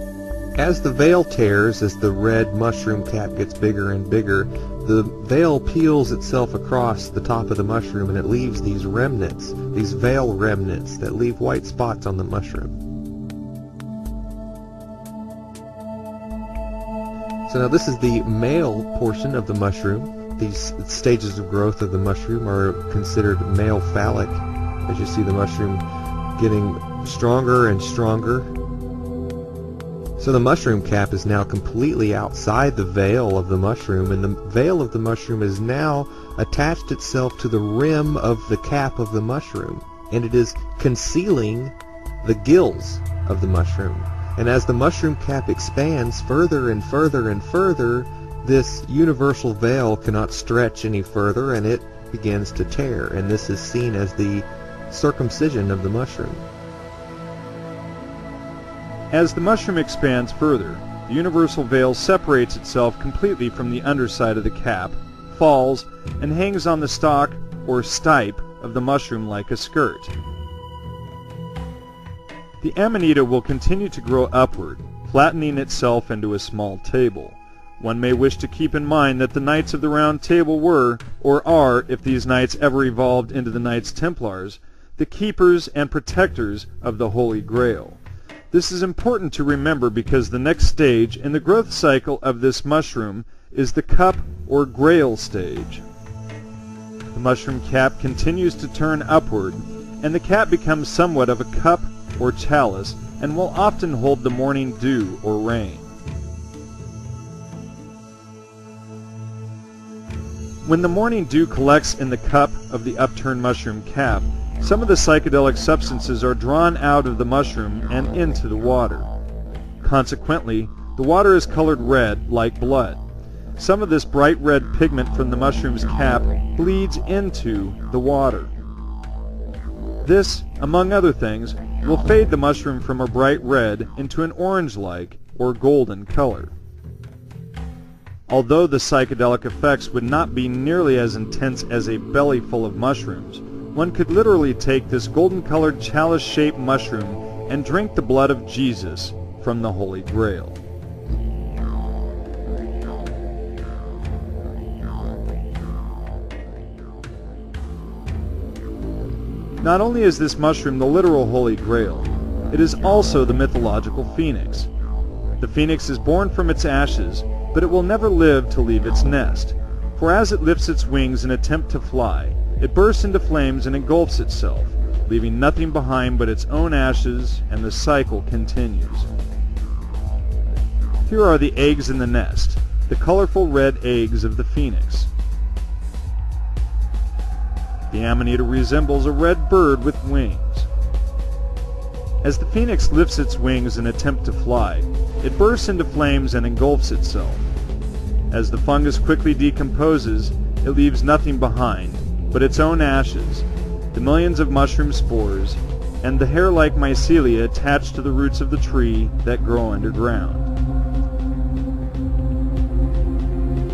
as the veil tears, as the red mushroom cap gets bigger and bigger, the veil peels itself across the top of the mushroom, and it leaves these remnants, these veil remnants that leave white spots on the mushroom. So now this is the male portion of the mushroom. These stages of growth of the mushroom are considered male phallic. As you see, the mushroom getting stronger and stronger. So the mushroom cap is now completely outside the veil of the mushroom, and the veil of the mushroom has now attached itself to the rim of the cap of the mushroom, and it is concealing the gills of the mushroom. And as the mushroom cap expands further and further and further, this universal veil cannot stretch any further, and it begins to tear, and this is seen as the circumcision of the mushroom. As the mushroom expands further, the universal veil separates itself completely from the underside of the cap, falls, and hangs on the stalk or stipe of the mushroom like a skirt. The amanita will continue to grow upward, flattening itself into a small table. One may wish to keep in mind that the Knights of the Round Table were, or are, if these knights ever evolved into the Knights Templars, the keepers and protectors of the Holy Grail. This is important to remember because the next stage in the growth cycle of this mushroom is the cup or grail stage. The mushroom cap continues to turn upward, and the cap becomes somewhat of a cup or chalice and will often hold the morning dew or rain. When the morning dew collects in the cup of the upturned mushroom cap, some of the psychedelic substances are drawn out of the mushroom and into the water. Consequently, the water is colored red like blood. Some of this bright red pigment from the mushroom's cap bleeds into the water. This, among other things, will fade the mushroom from a bright red into an orange-like or golden color. Although the psychedelic effects would not be nearly as intense as a belly full of mushrooms, one could literally take this golden-colored chalice-shaped mushroom and drink the blood of Jesus from the Holy Grail. Not only is this mushroom the literal Holy Grail, it is also the mythological phoenix. The phoenix is born from its ashes, but it will never live to leave its nest, for as it lifts its wings in attempt to fly, it bursts into flames and engulfs itself, leaving nothing behind but its own ashes, and the cycle continues. Here are the eggs in the nest, the colorful red eggs of the phoenix. The amanita resembles a red bird with wings. As the phoenix lifts its wings in attempt to fly, it bursts into flames and engulfs itself. As the fungus quickly decomposes, it leaves nothing behind but its own ashes, the millions of mushroom spores, and the hair-like mycelia attached to the roots of the tree that grow underground.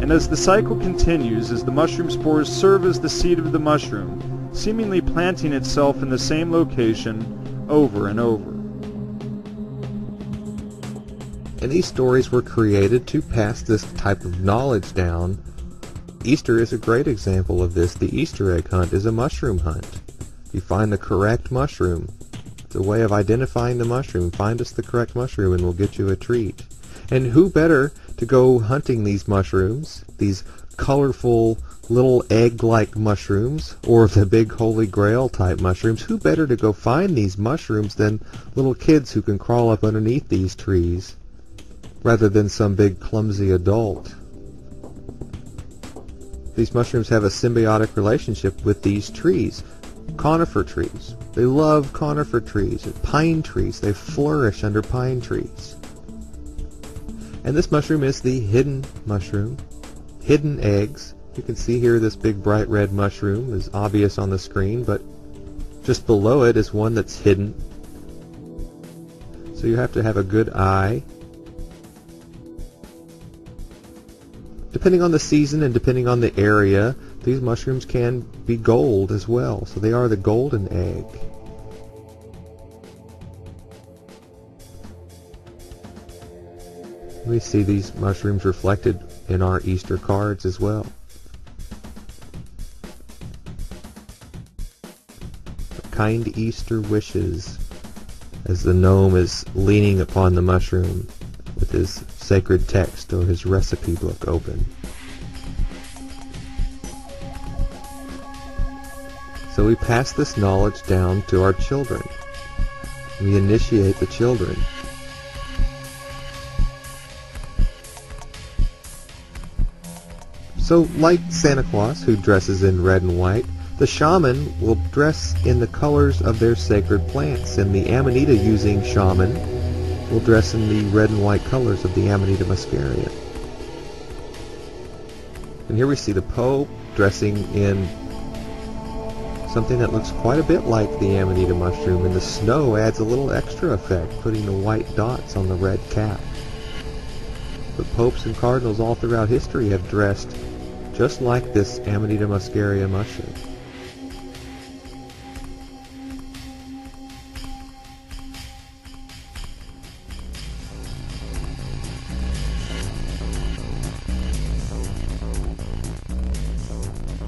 And as the cycle continues, as the mushroom spores serve as the seed of the mushroom, seemingly planting itself in the same location over and over. And these stories were created to pass this type of knowledge down. Easter is a great example of this. The Easter egg hunt is a mushroom hunt. You find the correct mushroom. It's a way of identifying the mushroom. Find us the correct mushroom and we'll get you a treat. And who better to go hunting these mushrooms, these colorful little egg-like mushrooms, or the big Holy Grail type mushrooms, who better to go find these mushrooms than little kids who can crawl up underneath these trees, rather than some big clumsy adult. These mushrooms have a symbiotic relationship with these trees. Conifer trees. They love conifer trees. Pine trees. They flourish under pine trees. And this mushroom is the hidden mushroom. Hidden eggs. You can see here this big bright red mushroom is obvious on the screen, but just below it is one that's hidden. So you have to have a good eye. Depending on the season and depending on the area, these mushrooms can be gold as well. So they are the golden egg. We see these mushrooms reflected in our Easter cards as well. Kind Easter wishes, as the gnome is leaning upon the mushroom with his sacred text or his recipe book open. So we pass this knowledge down to our children. We initiate the children. So, like Santa Claus, who dresses in red and white, the shaman will dress in the colors of their sacred plants, and the Amanita-using shaman will dress in the red and white colors of the Amanita muscaria. And here we see the Pope dressing in something that looks quite a bit like the Amanita mushroom, and the snow adds a little extra effect, putting the white dots on the red cap. But popes and cardinals all throughout history have dressed just like this Amanita muscaria mushroom.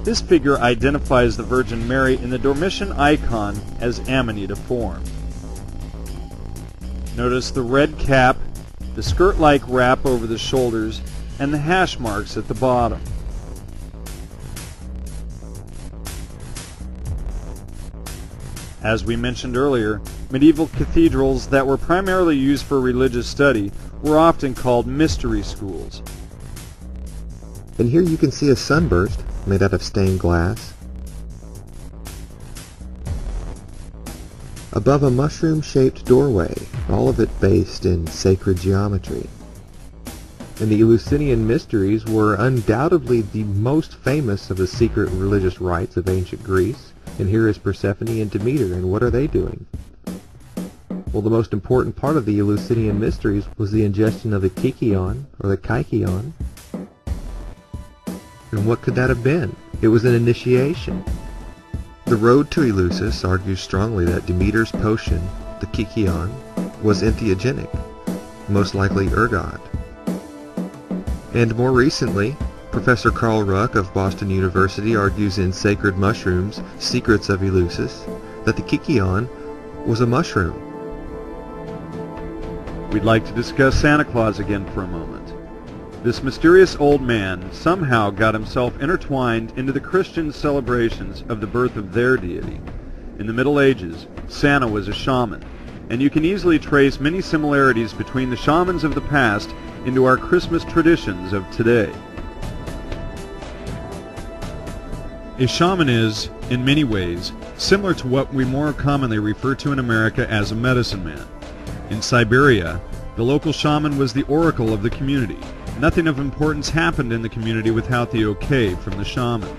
This figure identifies the Virgin Mary in the Dormition icon as Amanita form. Notice the red cap, the skirt-like wrap over the shoulders, and the hash marks at the bottom. As we mentioned earlier, medieval cathedrals that were primarily used for religious study were often called mystery schools. And here you can see a sunburst made out of stained glass above a mushroom-shaped doorway, all of it based in sacred geometry. And the Eleusinian Mysteries were undoubtedly the most famous of the secret religious rites of ancient Greece. And here is Persephone and Demeter, and what are they doing? Well, the most important part of the Eleusinian Mysteries was the ingestion of the kykeon, or the kykeon. And what could that have been? It was an initiation. The Road to Eleusis argues strongly that Demeter's potion, the kykeon, was entheogenic, most likely ergot. And more recently, Professor Carl Ruck of Boston University argues in Sacred Mushrooms, Secrets of Eleusis, that the kykeon was a mushroom. We'd like to discuss Santa Claus again for a moment. This mysterious old man somehow got himself intertwined into the Christian celebrations of the birth of their deity. In the Middle Ages, Santa was a shaman, and you can easily trace many similarities between the shamans of the past into our Christmas traditions of today. A shaman is, in many ways, similar to what we more commonly refer to in America as a medicine man. In Siberia, the local shaman was the oracle of the community. Nothing of importance happened in the community without the okay from the shaman.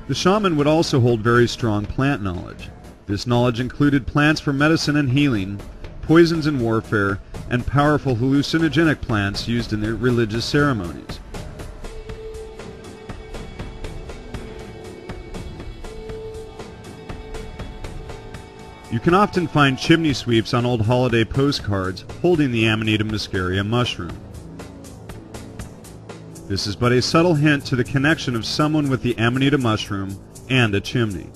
The shaman would also hold very strong plant knowledge. This knowledge included plants for medicine and healing, poisons and warfare, and powerful hallucinogenic plants used in their religious ceremonies. You can often find chimney sweeps on old holiday postcards holding the Amanita muscaria mushroom. This is but a subtle hint to the connection of someone with the Amanita mushroom and a chimney.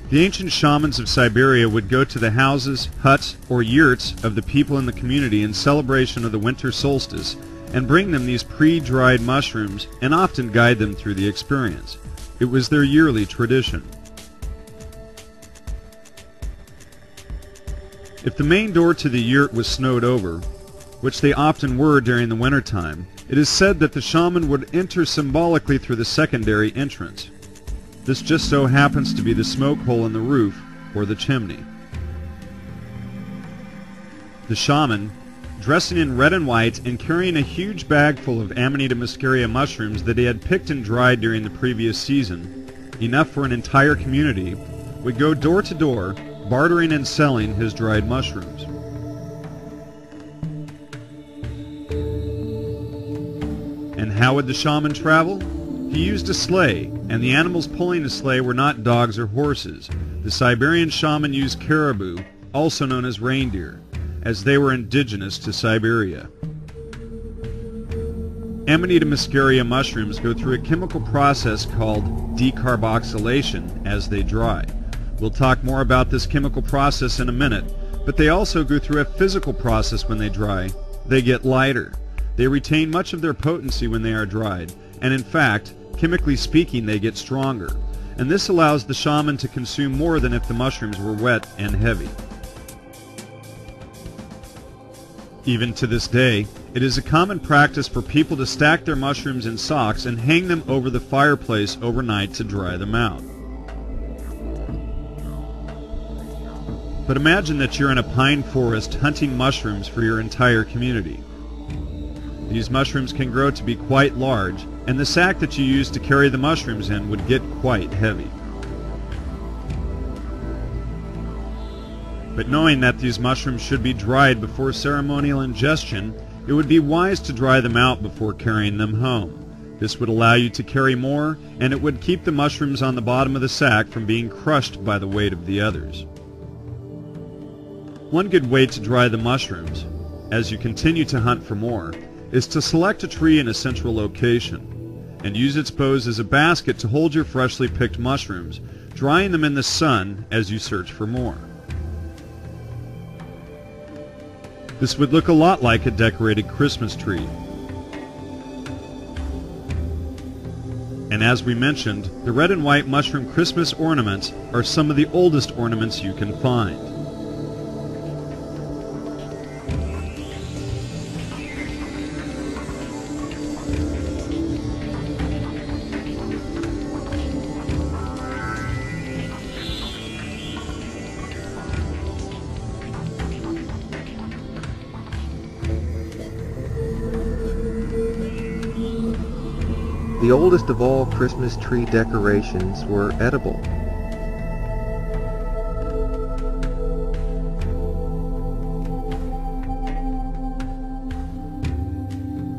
The ancient shamans of Siberia would go to the houses, huts, or yurts of the people in the community in celebration of the winter solstice and bring them these pre-dried mushrooms and often guide them through the experience. It was their yearly tradition. If the main door to the yurt was snowed over, which they often were during the winter time, it is said that the shaman would enter symbolically through the secondary entrance. This just so happens to be the smoke hole in the roof or the chimney. The shaman, dressing in red and white and carrying a huge bag full of Amanita muscaria mushrooms that he had picked and dried during the previous season, enough for an entire community, would go door to door, bartering and selling his dried mushrooms. And how would the shaman travel? He used a sleigh, and the animals pulling the sleigh were not dogs or horses. The Siberian shaman used caribou, also known as reindeer, as they were indigenous to Siberia. Amanita muscaria mushrooms go through a chemical process called decarboxylation as they dry. We'll talk more about this chemical process in a minute, but they also go through a physical process when they dry. They get lighter. They retain much of their potency when they are dried, and in fact, chemically speaking, they get stronger, and this allows the shaman to consume more than if the mushrooms were wet and heavy. Even to this day, it is a common practice for people to stack their mushrooms in socks and hang them over the fireplace overnight to dry them out. But imagine that you're in a pine forest hunting mushrooms for your entire community. These mushrooms can grow to be quite large, and the sack that you use to carry the mushrooms in would get quite heavy. But knowing that these mushrooms should be dried before ceremonial ingestion, it would be wise to dry them out before carrying them home. This would allow you to carry more, and it would keep the mushrooms on the bottom of the sack from being crushed by the weight of the others. One good way to dry the mushrooms, as you continue to hunt for more, is to select a tree in a central location, and use its boughs as a basket to hold your freshly picked mushrooms, drying them in the sun as you search for more. This would look a lot like a decorated Christmas tree. And as we mentioned, the red and white mushroom Christmas ornaments are some of the oldest ornaments you can find. The oldest of all Christmas tree decorations were edible.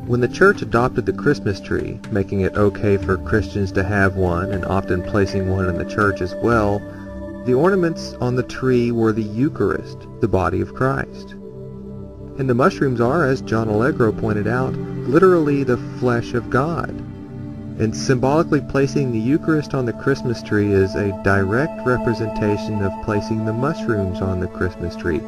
When the church adopted the Christmas tree, making it okay for Christians to have one and often placing one in the church as well, the ornaments on the tree were the Eucharist, the body of Christ. And the mushrooms are, as John Allegro pointed out, literally the flesh of God. And symbolically placing the Eucharist on the Christmas tree is a direct representation of placing the mushrooms on the Christmas tree.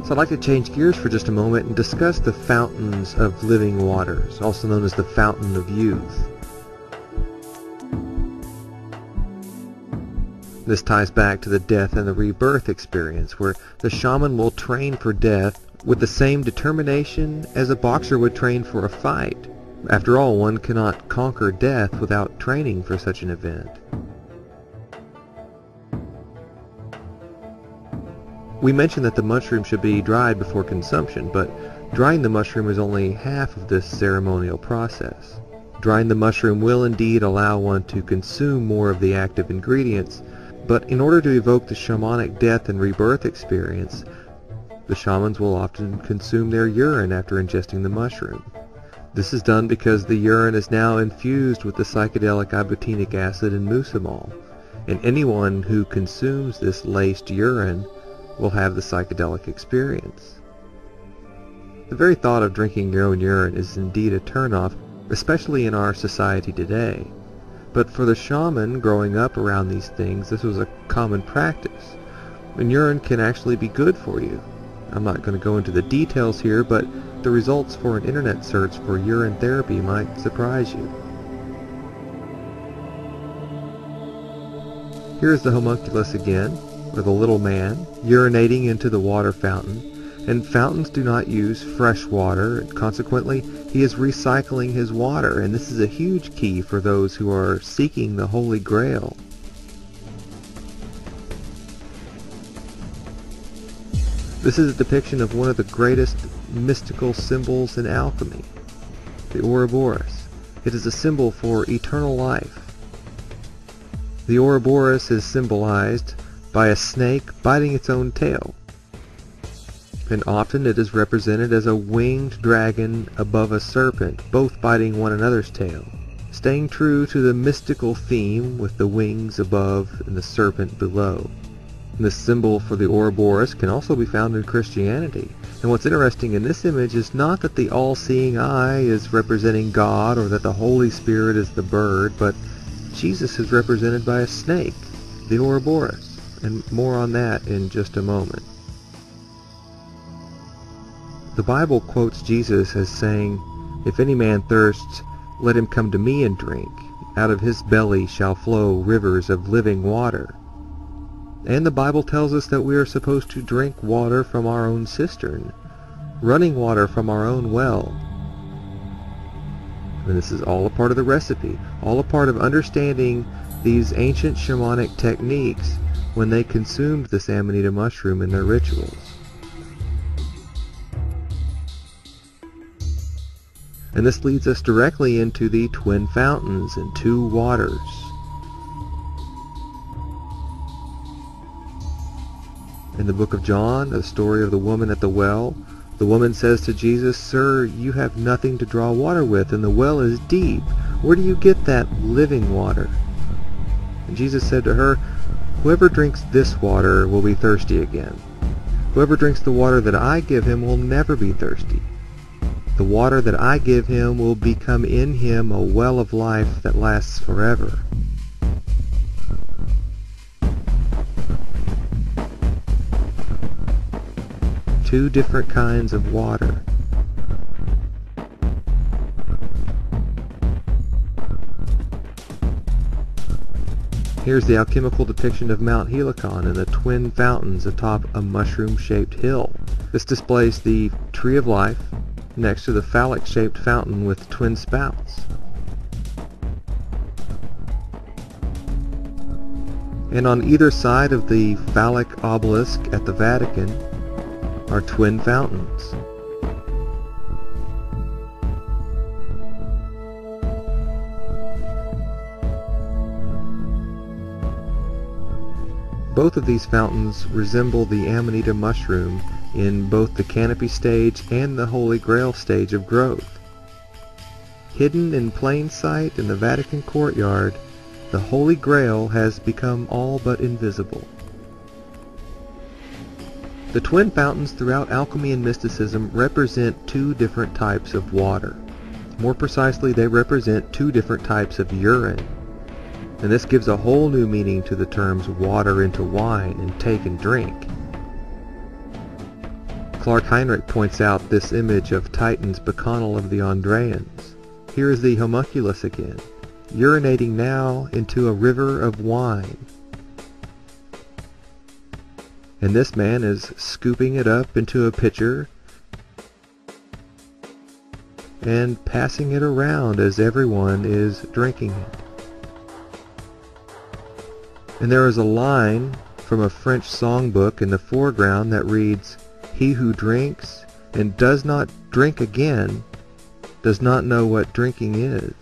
So I'd like to change gears for just a moment and discuss the fountains of living waters, also known as the fountain of youth. This ties back to the death and the rebirth experience, where the shaman will train for death with the same determination as a boxer would train for a fight. After all, one cannot conquer death without training for such an event. We mentioned that the mushroom should be dried before consumption, but drying the mushroom is only half of this ceremonial process. Drying the mushroom will indeed allow one to consume more of the active ingredients, but in order to evoke the shamanic death and rebirth experience, the shamans will often consume their urine after ingesting the mushroom. This is done because the urine is now infused with the psychedelic ibotenic acid and mucimol, and anyone who consumes this laced urine will have the psychedelic experience. The very thought of drinking your own urine is indeed a turnoff, especially in our society today. But for the shaman growing up around these things, this was a common practice. And urine can actually be good for you. I'm not going to go into the details here, but the results for an internet search for urine therapy might surprise you. Here's the homunculus again, or the little man, urinating into the water fountain. And fountains do not use fresh water, and consequently he is recycling his water, and this is a huge key for those who are seeking the Holy Grail. This is a depiction of one of the greatest mystical symbols in alchemy, the Ouroboros. It is a symbol for eternal life. The Ouroboros is symbolized by a snake biting its own tail, and often it is represented as a winged dragon above a serpent, both biting one another's tail, staying true to the mystical theme with the wings above and the serpent below. And this symbol for the Ouroboros can also be found in Christianity. And what's interesting in this image is not that the all-seeing eye is representing God or that the Holy Spirit is the bird, but Jesus is represented by a snake, the Ouroboros. and more on that in just a moment. The Bible quotes Jesus as saying, "If any man thirsts, let him come to me and drink. Out of his belly shall flow rivers of living water." And the Bible tells us that we are supposed to drink water from our own cistern, running water from our own well. And this is all a part of the recipe, all a part of understanding these ancient shamanic techniques when they consumed this Amanita mushroom in their rituals. And this leads us directly into the twin fountains and two waters. In the book of John, the story of the woman at the well, the woman says to Jesus, "Sir, you have nothing to draw water with, and the well is deep. Where do you get that living water?" And Jesus said to her, "Whoever drinks this water will be thirsty again. Whoever drinks the water that I give him will never be thirsty. The water that I give him will become in him a well of life that lasts forever." Two different kinds of water. Here's the alchemical depiction of Mount Helicon and the twin fountains atop a mushroom-shaped hill. This displays the tree of life next to the phallic-shaped fountain with twin spouts. And on either side of the phallic obelisk at the Vatican are twin fountains. Both of these fountains resemble the Amanita mushroom in both the canopy stage and the Holy Grail stage of growth. Hidden in plain sight in the Vatican courtyard, the Holy Grail has become all but invisible. The twin fountains throughout alchemy and mysticism represent two different types of water. More precisely, they represent two different types of urine. And this gives a whole new meaning to the terms water into wine and take and drink. Clark Heinrich points out this image of Titan's bacchanal of the Andreans. Here is the homunculus again, urinating now into a river of wine. And this man is scooping it up into a pitcher and passing it around as everyone is drinking it. And there is a line from a French songbook in the foreground that reads, "He who drinks and does not drink again does not know what drinking is."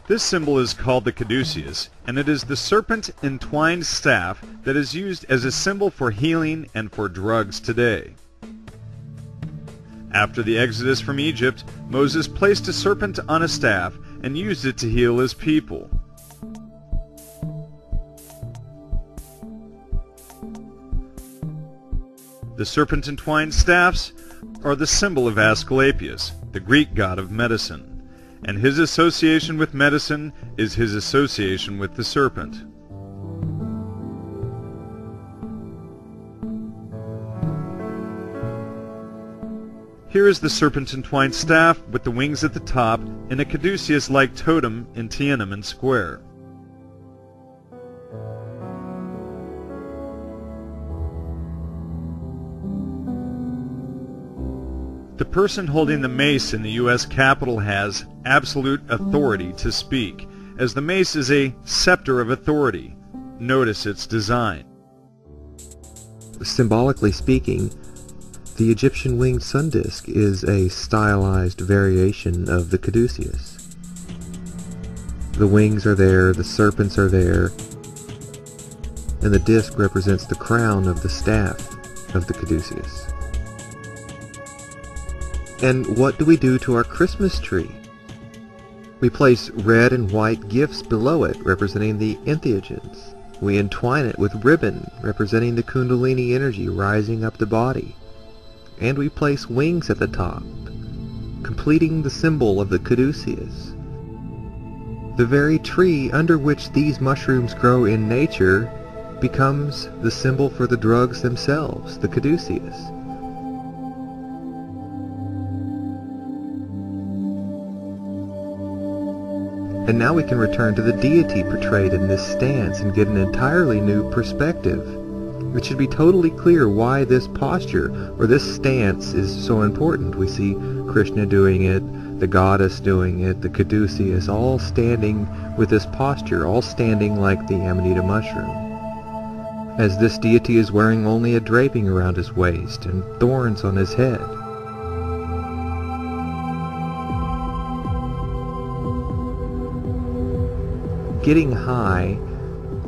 This symbol is called the caduceus, and it is the serpent-entwined staff that is used as a symbol for healing and for drugs today. After the exodus from Egypt, Moses placed a serpent on a staff and used it to heal his people. The serpent-entwined staffs are the symbol of Asclepius, the Greek god of medicine, and his association with medicine is his association with the serpent. Here is the serpent-entwined staff with the wings at the top in a caduceus-like totem in Tiananmen Square. The person holding the mace in the U.S. Capitol has absolute authority to speak, as the mace is a scepter of authority. Notice its design. Symbolically speaking, the Egyptian winged sun disk is a stylized variation of the caduceus. The wings are there, the serpents are there, and the disk represents the crown of the staff of the caduceus. And what do we do to our Christmas tree? We place red and white gifts below it, representing the entheogens. We entwine it with ribbon, representing the Kundalini energy rising up the body. And we place wings at the top, completing the symbol of the caduceus. The very tree under which these mushrooms grow in nature becomes the symbol for the drugs themselves, the caduceus. And now we can return to the deity portrayed in this stance and get an entirely new perspective. It should be totally clear why this posture or this stance is so important. We see Krishna doing it, the goddess doing it, the caduceus, all standing with this posture, all standing like the Amanita mushroom, as this deity is wearing only a draping around his waist and thorns on his head. Getting high,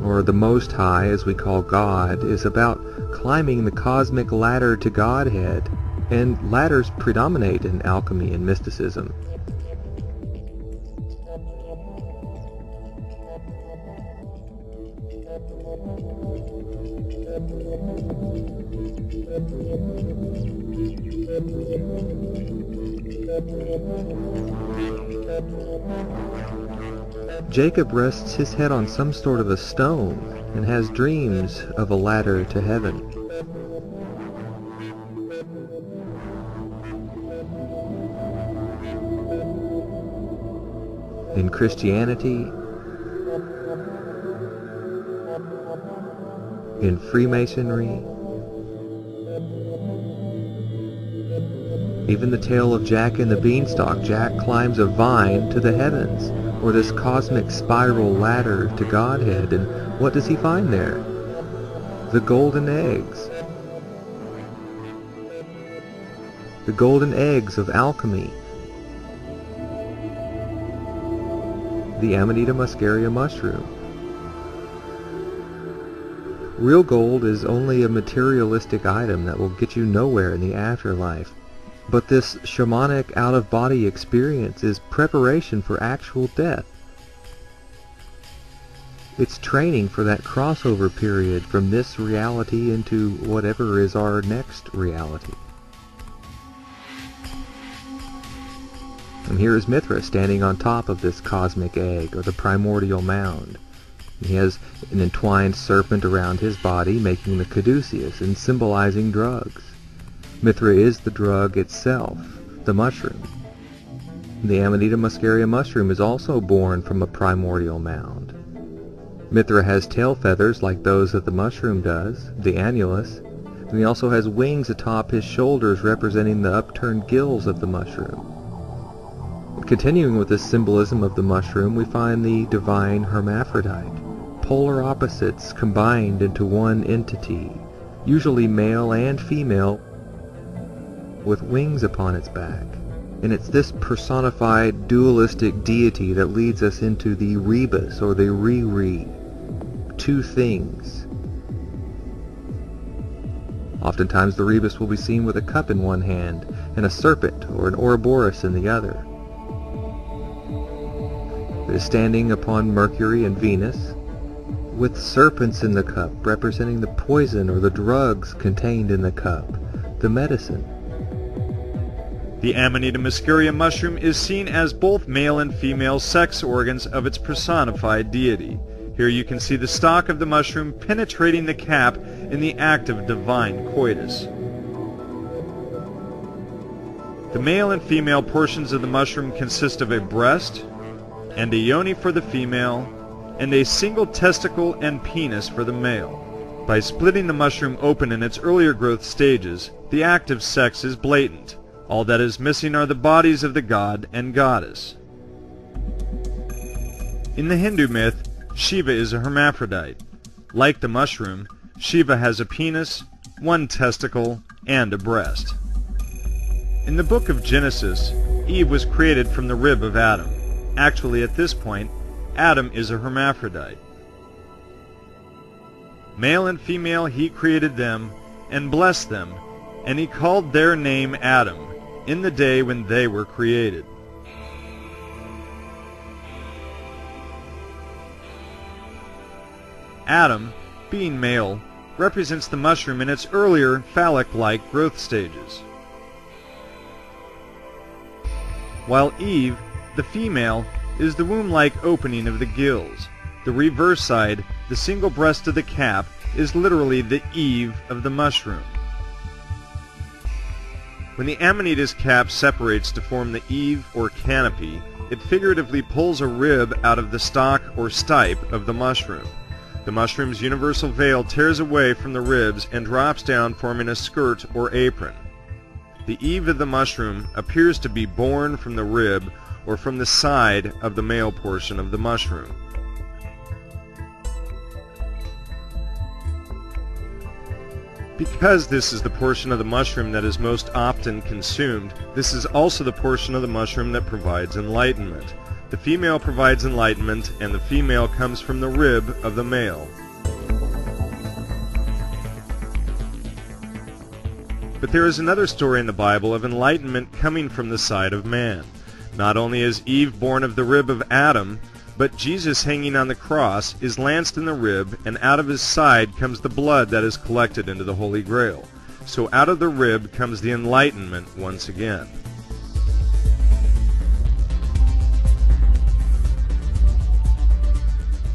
or the most high as we call God, is about climbing the cosmic ladder to Godhead, and ladders predominate in alchemy and mysticism. Jacob rests his head on some sort of a stone and has dreams of a ladder to heaven. In Christianity, in Freemasonry, even the tale of Jack and the Beanstalk, Jack climbs a vine to the heavens, or this cosmic spiral ladder to Godhead, and what does he find there? The golden eggs. The golden eggs of alchemy. The Amanita muscaria mushroom. Real gold is only a materialistic item that will get you nowhere in the afterlife. But this shamanic out-of-body experience is preparation for actual death. It's training for that crossover period from this reality into whatever is our next reality. And here is Mithra standing on top of this cosmic egg, or the primordial mound. He has an entwined serpent around his body, making the caduceus and symbolizing drugs. Mithra is the drug itself, the mushroom. The Amanita muscaria mushroom is also born from a primordial mound. Mithra has tail feathers like those that the mushroom does, the annulus, and he also has wings atop his shoulders representing the upturned gills of the mushroom. Continuing with this symbolism of the mushroom, we find the divine hermaphrodite, polar opposites combined into one entity, usually male and female, with wings upon its back. And it's this personified dualistic deity that leads us into the rebus, or the re-re, two things. Oftentimes the rebus will be seen with a cup in one hand and a serpent or an Ouroboros in the other. It is standing upon Mercury and Venus, with serpents in the cup representing the poison or the drugs contained in the cup, the medicine. The Amanita muscaria mushroom is seen as both male and female sex organs of its personified deity. Here you can see the stalk of the mushroom penetrating the cap in the act of divine coitus. The male and female portions of the mushroom consist of a breast and a yoni for the female, and a single testicle and penis for the male. By splitting the mushroom open in its earlier growth stages, the act of sex is blatant. All that is missing are the bodies of the god and goddess. In the Hindu myth, Shiva is a hermaphrodite. Like the mushroom, Shiva has a penis, one testicle, and a breast. In the book of Genesis, Eve was created from the rib of Adam. Actually, at this point, Adam is a hermaphrodite. Male and female he created them, and blessed them, and he called their name Adam, in the day when they were created. Adam, being male, represents the mushroom in its earlier phallic-like growth stages, while Eve, the female, is the womb-like opening of the gills. The reverse side, the single breast of the cap, is literally the eave of the mushroom. When the Amanita's cap separates to form the eave or canopy, it figuratively pulls a rib out of the stalk or stipe of the mushroom. The mushroom's universal veil tears away from the ribs and drops down, forming a skirt or apron. The eave of the mushroom appears to be born from the rib or from the side of the male portion of the mushroom. Because this is the portion of the mushroom that is most often consumed, this is also the portion of the mushroom that provides enlightenment. The female provides enlightenment, and the female comes from the rib of the male. But there is another story in the Bible of enlightenment coming from the side of man. Not only is Eve born of the rib of Adam, but Jesus hanging on the cross is lanced in the rib, and out of his side comes the blood that is collected into the Holy Grail. So out of the rib comes the enlightenment once again.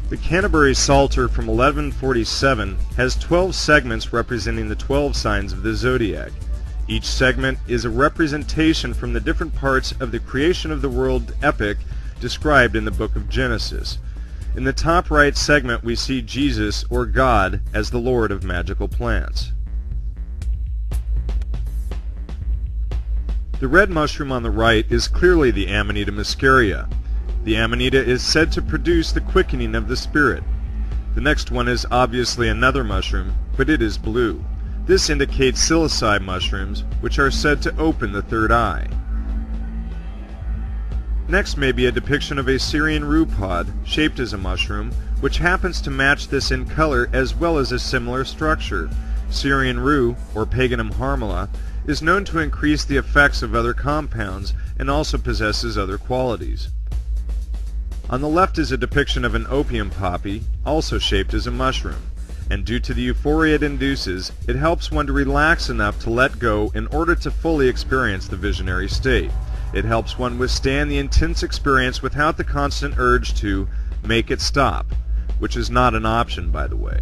The Canterbury Psalter from 1147 has 12 segments representing the 12 signs of the zodiac. Each segment is a representation from the different parts of the creation of the world epic described in the book of Genesis. In the top right segment we see Jesus, or God, as the Lord of magical plants. The red mushroom on the right is clearly the Amanita muscaria. The Amanita is said to produce the quickening of the spirit. The next one is obviously another mushroom, but it is blue. This indicates silici mushrooms, which are said to open the third eye. Next may be a depiction of a Syrian rue pod, shaped as a mushroom, which happens to match this in color as well as a similar structure. Syrian rue, or Paganum harmala, is known to increase the effects of other compounds and also possesses other qualities. On the left is a depiction of an opium poppy, also shaped as a mushroom, and due to the euphoria it induces, it helps one to relax enough to let go in order to fully experience the visionary state. It helps one withstand the intense experience without the constant urge to make it stop, which is not an option, by the way.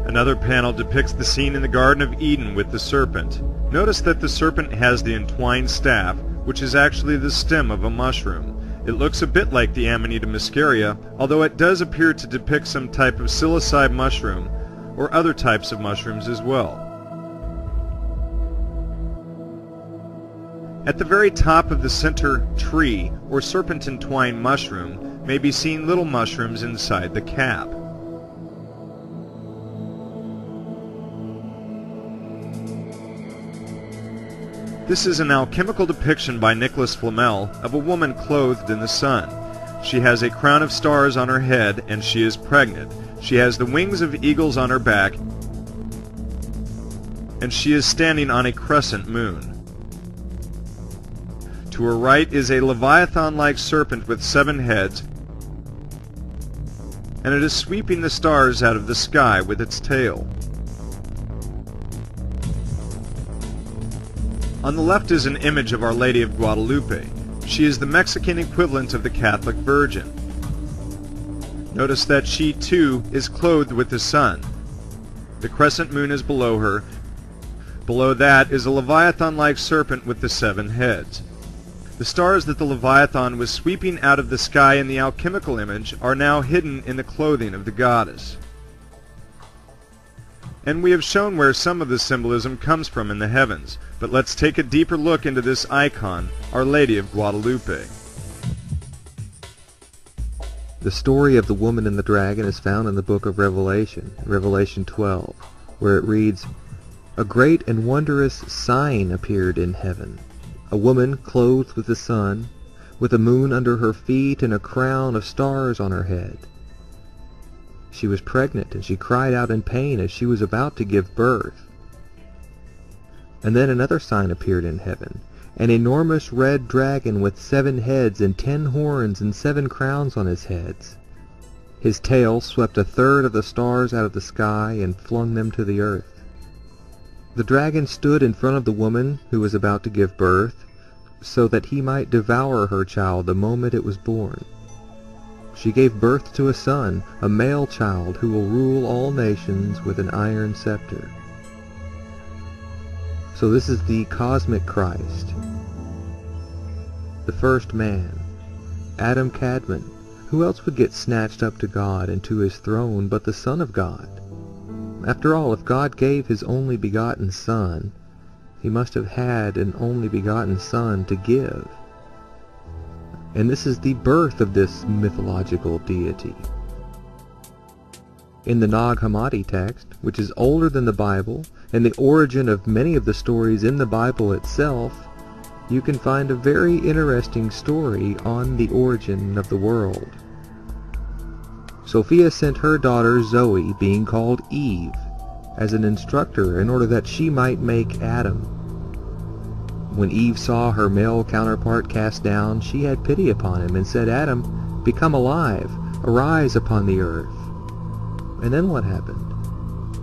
Another panel depicts the scene in the Garden of Eden with the serpent. Notice that the serpent has the entwined staff, which is actually the stem of a mushroom. It looks a bit like the Amanita muscaria, although it does appear to depict some type of silici mushroom, or other types of mushrooms as well. At the very top of the center tree, or serpentine twine mushroom, may be seen little mushrooms inside the cap. This is an alchemical depiction by Nicholas Flamel of a woman clothed in the sun. She has a crown of stars on her head, and she is pregnant. She has the wings of eagles on her back, and she is standing on a crescent moon. To her right is a leviathan-like serpent with 7 heads, and it is sweeping the stars out of the sky with its tail. On the left is an image of Our Lady of Guadalupe. She is the Mexican equivalent of the Catholic Virgin. Notice that she, too, is clothed with the sun. The crescent moon is below her. Below that is a leviathan-like serpent with the 7 heads. The stars that the leviathan was sweeping out of the sky in the alchemical image are now hidden in the clothing of the goddess. And we have shown where some of the symbolism comes from in the heavens, but let's take a deeper look into this icon, Our Lady of Guadalupe. The story of the woman and the dragon is found in the book of Revelation, Revelation 12, where it reads, "A great and wondrous sign appeared in heaven, a woman clothed with the sun, with a moon under her feet and a crown of stars on her head. She was pregnant, and she cried out in pain as she was about to give birth. And then another sign appeared in heaven, an enormous red dragon with 7 heads and 10 horns and 7 crowns on his heads. His tail swept 1/3 of the stars out of the sky and flung them to the earth. The dragon stood in front of the woman who was about to give birth, so that he might devour her child the moment it was born. She gave birth to a son, a male child, who will rule all nations with an iron scepter. So this is the cosmic Christ, the first man, Adam Kadmon. Who else would get snatched up to God and to his throne but the Son of God? After all, if God gave his only begotten Son, he must have had an only begotten Son to give. And this is the birth of this mythological deity. In the Nag Hammadi text, which is older than the Bible, and the origin of many of the stories in the Bible itself, you can find a very interesting story on the origin of the world. Sophia sent her daughter Zoe, being called Eve, as an instructor in order that she might make Adam. When Eve saw her male counterpart cast down, she had pity upon him and said, "Adam, become alive, arise upon the earth." And then what happened?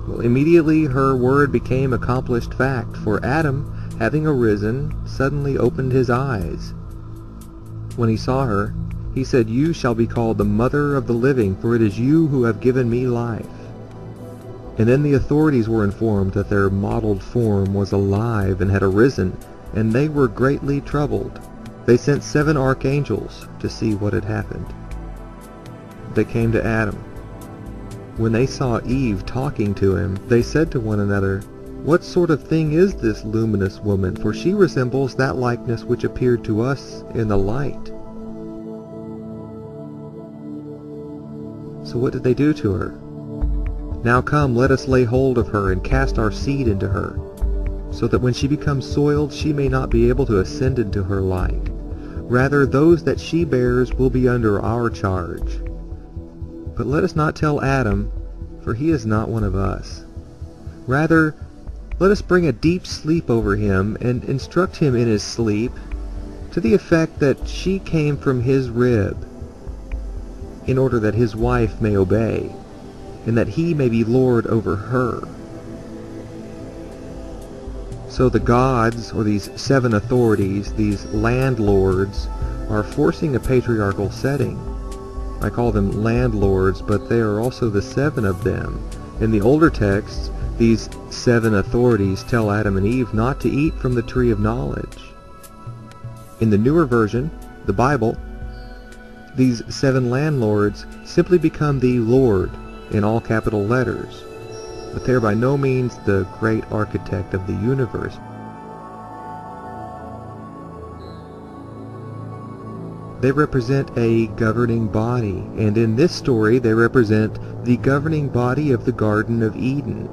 Well, immediately her word became accomplished fact, for Adam, having arisen, suddenly opened his eyes. When he saw her, he said, "You shall be called the mother of the living, for it is you who have given me life." And then the authorities were informed that their modeled form was alive and had arisen, and they were greatly troubled. They sent 7 archangels to see what had happened. They came to Adam. When they saw Eve talking to him, they said to one another, "What sort of thing is this luminous woman? For she resembles that likeness which appeared to us in the light." So what did they do to her? "Now come, let us lay hold of her and cast our seed into her, so that when she becomes soiled, she may not be able to ascend into her light. Rather, those that she bears will be under our charge. But let us not tell Adam, for he is not one of us. Rather, let us bring a deep sleep over him and instruct him in his sleep, to the effect that she came from his rib, in order that his wife may obey, and that he may be lord over her." So the gods, or these 7 authorities, these landlords, are forcing a patriarchal setting. I call them landlords, but they are also the 7 of them. In the older texts, these 7 authorities tell Adam and Eve not to eat from the tree of knowledge. In the newer version, the Bible, these 7 landlords simply become the Lord in all capital letters, but they are by no means the great architect of the universe. They represent a governing body, and in this story they represent the governing body of the Garden of Eden.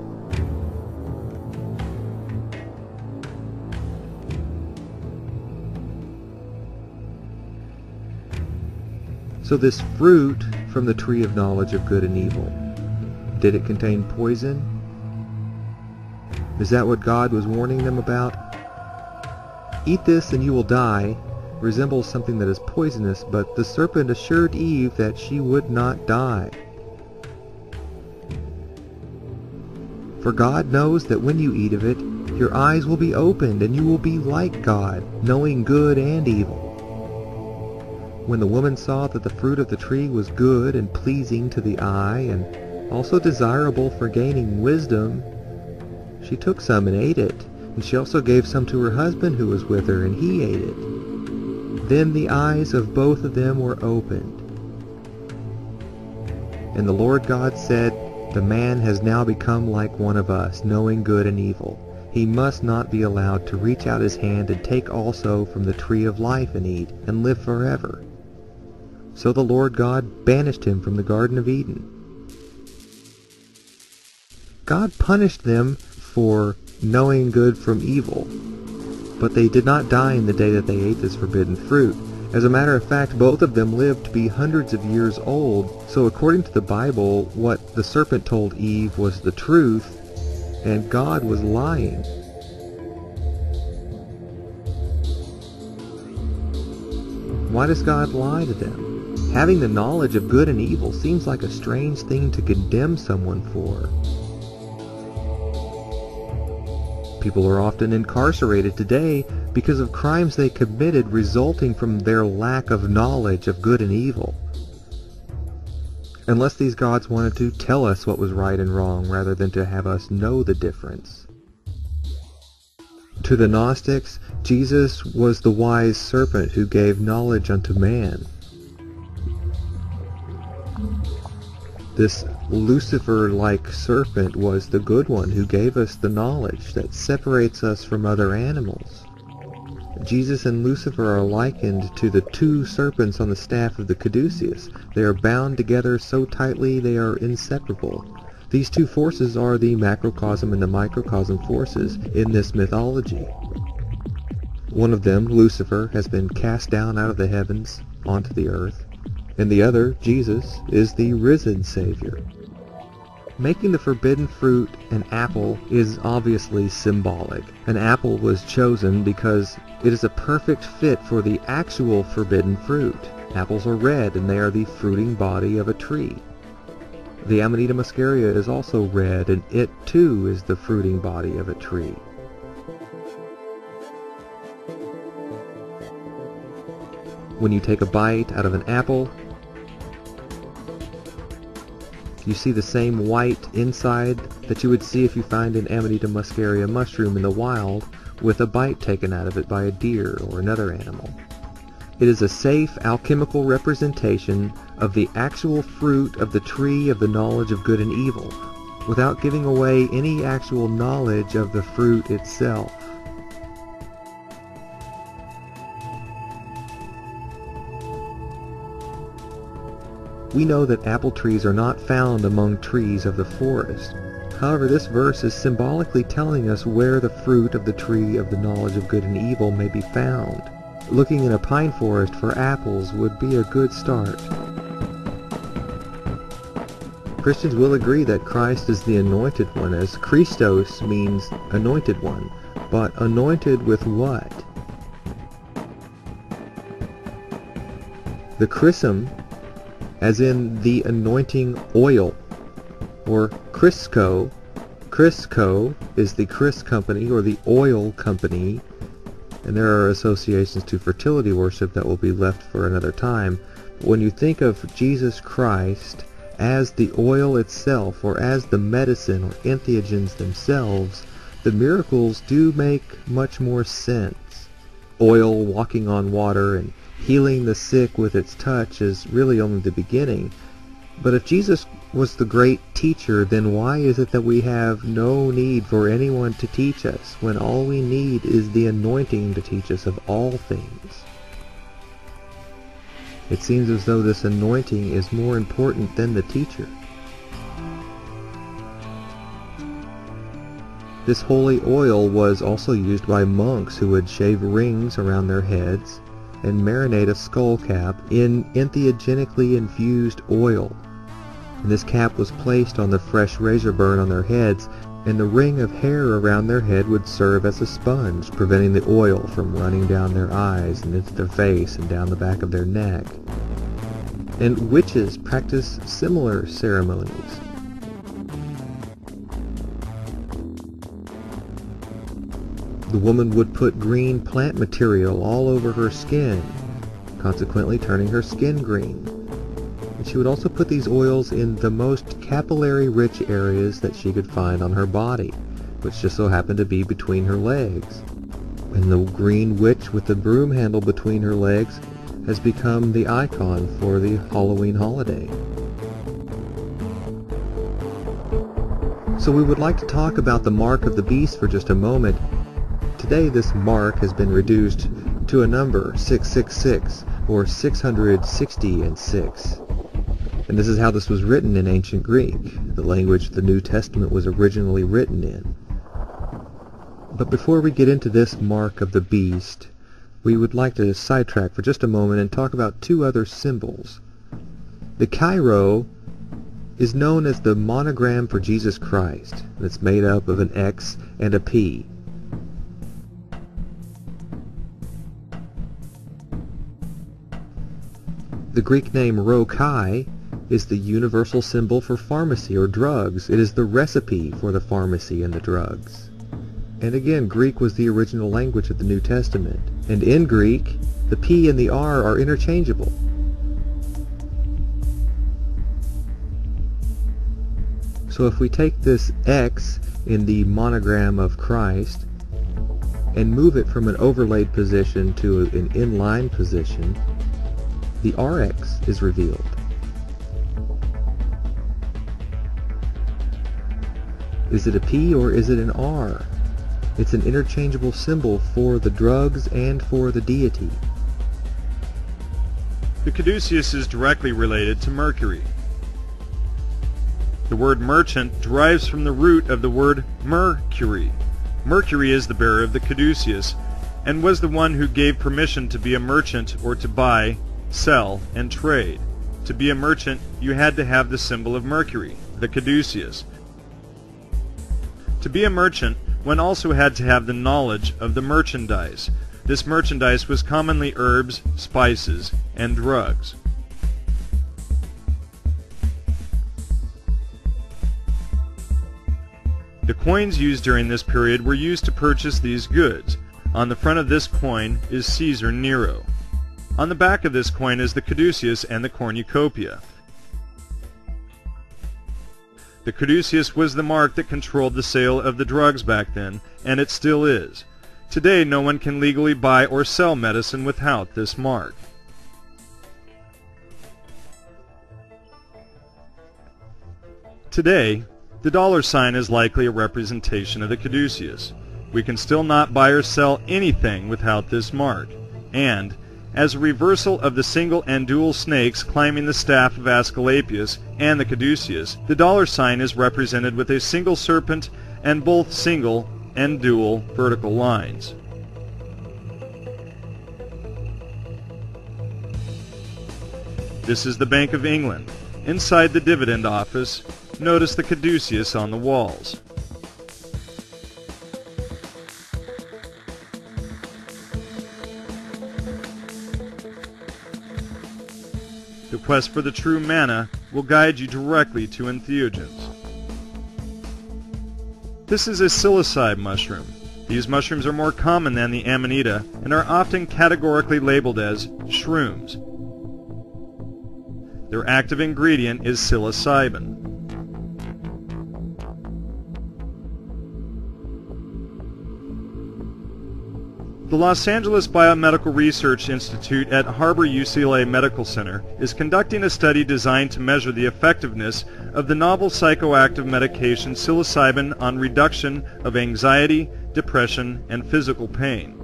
So this fruit from the tree of knowledge of good and evil, did it contain poison? Is that what God was warning them about? "Eat this and you will die," resembles something that is poisonous, but the serpent assured Eve that she would not die. "For God knows that when you eat of it, your eyes will be opened, and you will be like God, knowing good and evil." When the woman saw that the fruit of the tree was good and pleasing to the eye, and also desirable for gaining wisdom, she took some and ate it, and she also gave some to her husband who was with her, and he ate it. Then the eyes of both of them were opened. And the Lord God said, "The man has now become like one of us, knowing good and evil. He must not be allowed to reach out his hand and take also from the tree of life and eat, and live forever." So the Lord God banished him from the Garden of Eden. God punished them for knowing good from evil, but they did not die in the day that they ate this forbidden fruit. As a matter of fact, both of them lived to be hundreds of years old, so according to the Bible, what the serpent told Eve was the truth, and God was lying. Why does God lie to them? Having the knowledge of good and evil seems like a strange thing to condemn someone for. People are often incarcerated today because of crimes they committed resulting from their lack of knowledge of good and evil. Unless these gods wanted to tell us what was right and wrong rather than to have us know the difference. To the Gnostics, Jesus was the wise serpent who gave knowledge unto man. This Lucifer-like serpent was the good one who gave us the knowledge that separates us from other animals. Jesus and Lucifer are likened to the two serpents on the staff of the caduceus. They are bound together so tightly they are inseparable. These two forces are the macrocosm and the microcosm forces in this mythology. One of them, Lucifer, has been cast down out of the heavens onto the earth, and the other, Jesus, is the risen Savior. Making the forbidden fruit an apple is obviously symbolic. An apple was chosen because it is a perfect fit for the actual forbidden fruit. Apples are red and they are the fruiting body of a tree. The Amanita muscaria is also red and it too is the fruiting body of a tree. When you take a bite out of an apple, you see the same white inside that you would see if you find an Amanita muscaria mushroom in the wild with a bite taken out of it by a deer or another animal. It is a safe alchemical representation of the actual fruit of the tree of the knowledge of good and evil, without giving away any actual knowledge of the fruit itself. We know that apple trees are not found among trees of the forest. However, this verse is symbolically telling us where the fruit of the tree of the knowledge of good and evil may be found. Looking in a pine forest for apples would be a good start. Christians will agree that Christ is the anointed one, as Christos means anointed one. But anointed with what? The chrism, as in the anointing oil, or Crisco. Crisco is the Chris company, or the oil company, and there are associations to fertility worship that will be left for another time. But when you think of Jesus Christ as the oil itself, or as the medicine or entheogens themselves, the miracles do make much more sense. Oil walking on water and healing the sick with its touch is really only the beginning. But if Jesus was the great teacher, then why is it that we have no need for anyone to teach us, when all we need is the anointing to teach us of all things? It seems as though this anointing is more important than the teacher. This holy oil was also used by monks who would shave rings around their heads and marinate a skull cap in entheogenically infused oil. And this cap was placed on the fresh razor burn on their heads, and the ring of hair around their head would serve as a sponge, preventing the oil from running down their eyes and into their face and down the back of their neck. And witches practice similar ceremonies. The woman would put green plant material all over her skin, consequently turning her skin green. And she would also put these oils in the most capillary-rich areas that she could find on her body, which just so happened to be between her legs. And the green witch with the broom handle between her legs has become the icon for the Halloween holiday. So we would like to talk about the mark of the beast for just a moment. Today this mark has been reduced to a number, 666, or 666. And this is how this was written in ancient Greek, the language the New Testament was originally written in. But before we get into this mark of the beast, we would like to sidetrack for just a moment and talk about two other symbols. The Chi-Rho is known as the monogram for Jesus Christ, and it's made up of an X and a P. The Greek name Rho-Chi is the universal symbol for pharmacy or drugs. It is the recipe for the pharmacy and the drugs. And again, Greek was the original language of the New Testament. And in Greek, the P and the R are interchangeable. So if we take this X in the monogram of Christ and move it from an overlaid position to an inline position, the RX is revealed. Is it a P or is it an R? It's an interchangeable symbol for the drugs and for the deity. The caduceus is directly related to Mercury. The word merchant derives from the root of the word Mercury. Mercury is the bearer of the caduceus, and was the one who gave permission to be a merchant or to buy, sell, and trade. To be a merchant, you had to have the symbol of Mercury, the caduceus. To be a merchant, one also had to have the knowledge of the merchandise. This merchandise was commonly herbs, spices, and drugs. The coins used during this period were used to purchase these goods. On the front of this coin is Caesar Nero. On the back of this coin is the caduceus and the cornucopia. The caduceus was the mark that controlled the sale of the drugs back then, and it still is. Today, no one can legally buy or sell medicine without this mark. Today, the dollar sign is likely a representation of the caduceus. We can still not buy or sell anything without this mark. And, as a reversal of the single and dual snakes climbing the staff of Asclepius and the caduceus, the dollar sign is represented with a single serpent and both single and dual vertical lines. This is the Bank of England. Inside the dividend office, notice the caduceus on the walls. The quest for the true mana will guide you directly to entheogens. This is a psilocybe mushroom. These mushrooms are more common than the amanita and are often categorically labeled as shrooms. Their active ingredient is psilocybin. The Los Angeles Biomedical Research Institute at Harbor UCLA Medical Center is conducting a study designed to measure the effectiveness of the novel psychoactive medication psilocybin on reduction of anxiety, depression, and physical pain.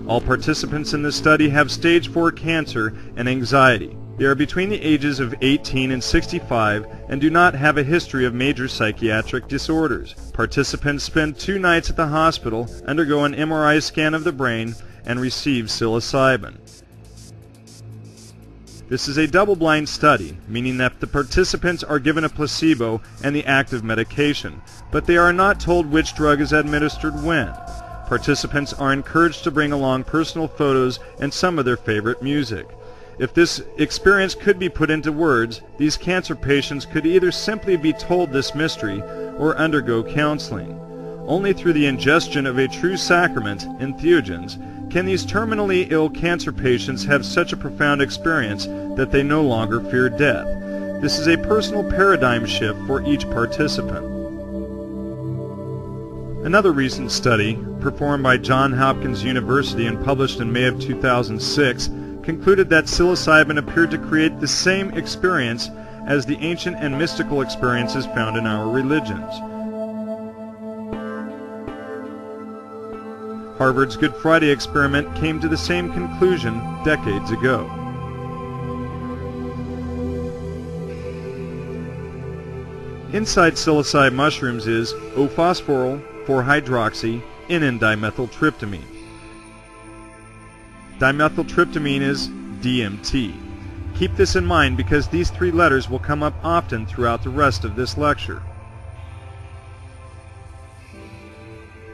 All participants in this study have stage 4 cancer and anxiety. They are between the ages of 18 and 65 and do not have a history of major psychiatric disorders. Participants spend 2 nights at the hospital, undergo an MRI scan of the brain, and receive psilocybin. This is a double-blind study, meaning that the participants are given a placebo and the active medication, but they are not told which drug is administered when. Participants are encouraged to bring along personal photos and some of their favorite music. If this experience could be put into words, these cancer patients could either simply be told this mystery or undergo counseling. Only through the ingestion of a true sacrament, entheogens, can these terminally ill cancer patients have such a profound experience that they no longer fear death. This is a personal paradigm shift for each participant. Another recent study, performed by Johns Hopkins University and published in May of 2006, concluded that psilocybin appeared to create the same experience as the ancient and mystical experiences found in our religions. Harvard's Good Friday experiment came to the same conclusion decades ago. Inside psilocybe mushrooms is O-phosphoryl 4-hydroxy N,N-dimethyltryptamine. Dimethyltryptamine is DMT. Keep this in mind because these 3 letters will come up often throughout the rest of this lecture.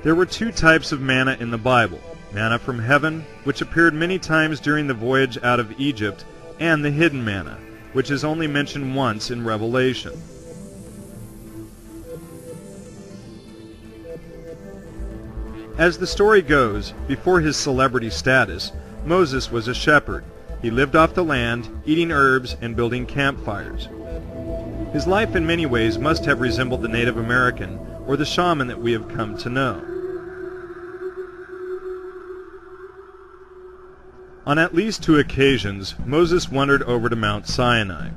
There were 2 types of manna in the Bible: manna from heaven, which appeared many times during the voyage out of Egypt, and the hidden manna, which is only mentioned once in Revelation. As the story goes, before his celebrity status, Moses was a shepherd. He lived off the land, eating herbs and building campfires. His life in many ways must have resembled the Native American or the shaman that we have come to know. On at least 2 occasions, Moses wandered over to Mount Sinai.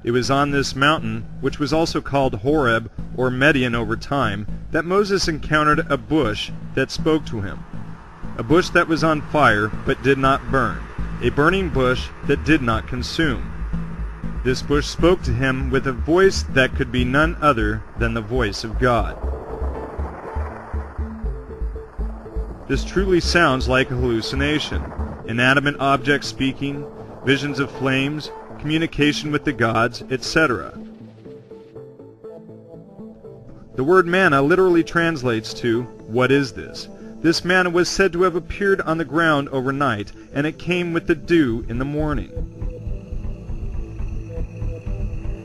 It was on this mountain, which was also called Horeb or Median over time, that Moses encountered a bush that spoke to him. A bush that was on fire but did not burn. A burning bush that did not consume. This bush spoke to him with a voice that could be none other than the voice of God. This truly sounds like a hallucination. Inanimate objects speaking, visions of flames, communication with the gods, etc. The word manna literally translates to, "What is this?" This manna was said to have appeared on the ground overnight, and it came with the dew in the morning.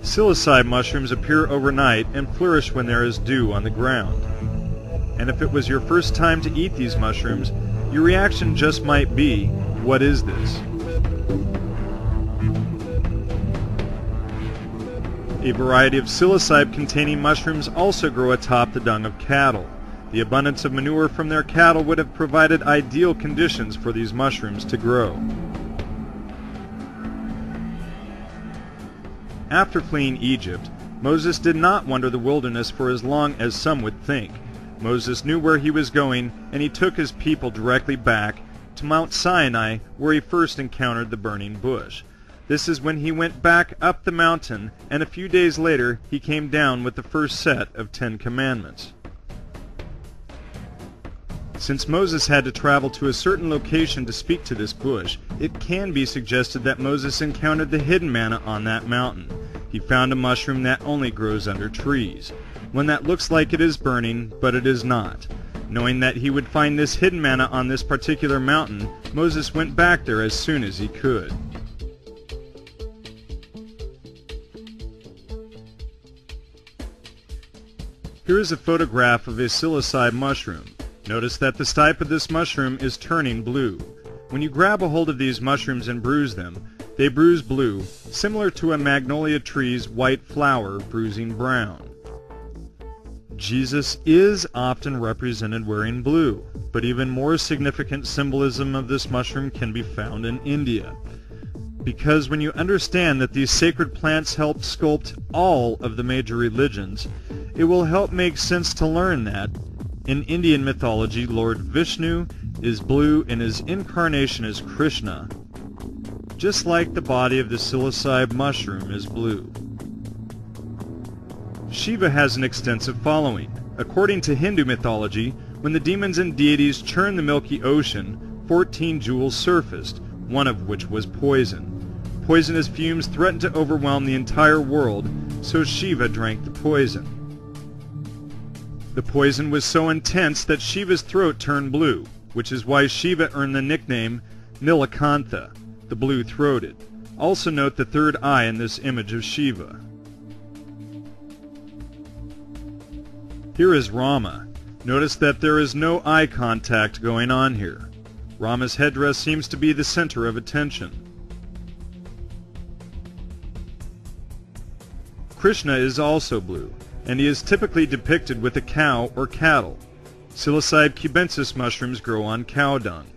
Psilocybe mushrooms appear overnight and flourish when there is dew on the ground. And if it was your first time to eat these mushrooms, your reaction just might be, "What is this?" A variety of psilocybe-containing mushrooms also grow atop the dung of cattle. The abundance of manure from their cattle would have provided ideal conditions for these mushrooms to grow. After fleeing Egypt, Moses did not wander the wilderness for as long as some would think. Moses knew where he was going, and he took his people directly back to Mount Sinai, where he first encountered the burning bush. This is when he went back up the mountain, and a few days later he came down with the first set of 10 Commandments. Since Moses had to travel to a certain location to speak to this bush, it can be suggested that Moses encountered the hidden manna on that mountain. He found a mushroom that only grows under trees, one that looks like it is burning, but it is not. Knowing that he would find this hidden manna on this particular mountain, Moses went back there as soon as he could. Here is a photograph of a psilocybe mushroom. Notice that the stipe of this mushroom is turning blue. When you grab a hold of these mushrooms and bruise them, they bruise blue, similar to a magnolia tree's white flower bruising brown. Jesus is often represented wearing blue, but even more significant symbolism of this mushroom can be found in India. Because when you understand that these sacred plants helped sculpt all of the major religions, it will help make sense to learn that in Indian mythology, Lord Vishnu is blue and his incarnation is Krishna, just like the body of the psilocybe mushroom is blue. Shiva has an extensive following. According to Hindu mythology, when the demons and deities churned the Milky Ocean, 14 jewels surfaced, one of which was poison. Poisonous fumes threatened to overwhelm the entire world, so Shiva drank the poison. The poison was so intense that Shiva's throat turned blue, which is why Shiva earned the nickname Nilakantha, the blue-throated. Also note the third eye in this image of Shiva. Here is Rama. Notice that there is no eye contact going on here. Rama's headdress seems to be the center of attention. Krishna is also blue, and he is typically depicted with a cow or cattle. Psilocybe cubensis mushrooms grow on cow dung.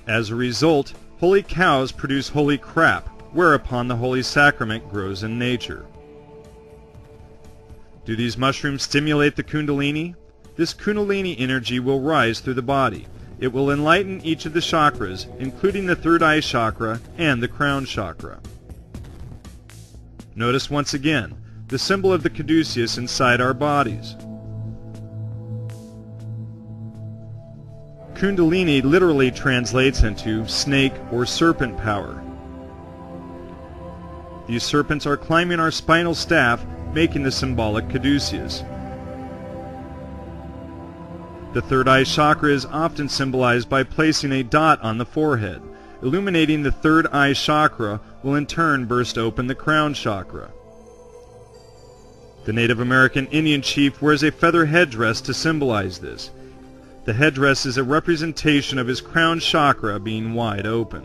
As a result, holy cows produce holy crap, whereupon the holy sacrament grows in nature. Do these mushrooms stimulate the kundalini? This kundalini energy will rise through the body. It will enlighten each of the chakras, including the third eye chakra and the crown chakra. Notice once again the symbol of the caduceus inside our bodies. Kundalini literally translates into snake or serpent power. These serpents are climbing our spinal staff, making the symbolic caduceus. The third eye chakra is often symbolized by placing a dot on the forehead. Illuminating the third eye chakra will in turn burst open the crown chakra. The Native American Indian chief wears a feather headdress to symbolize this. The headdress is a representation of his crown chakra being wide open.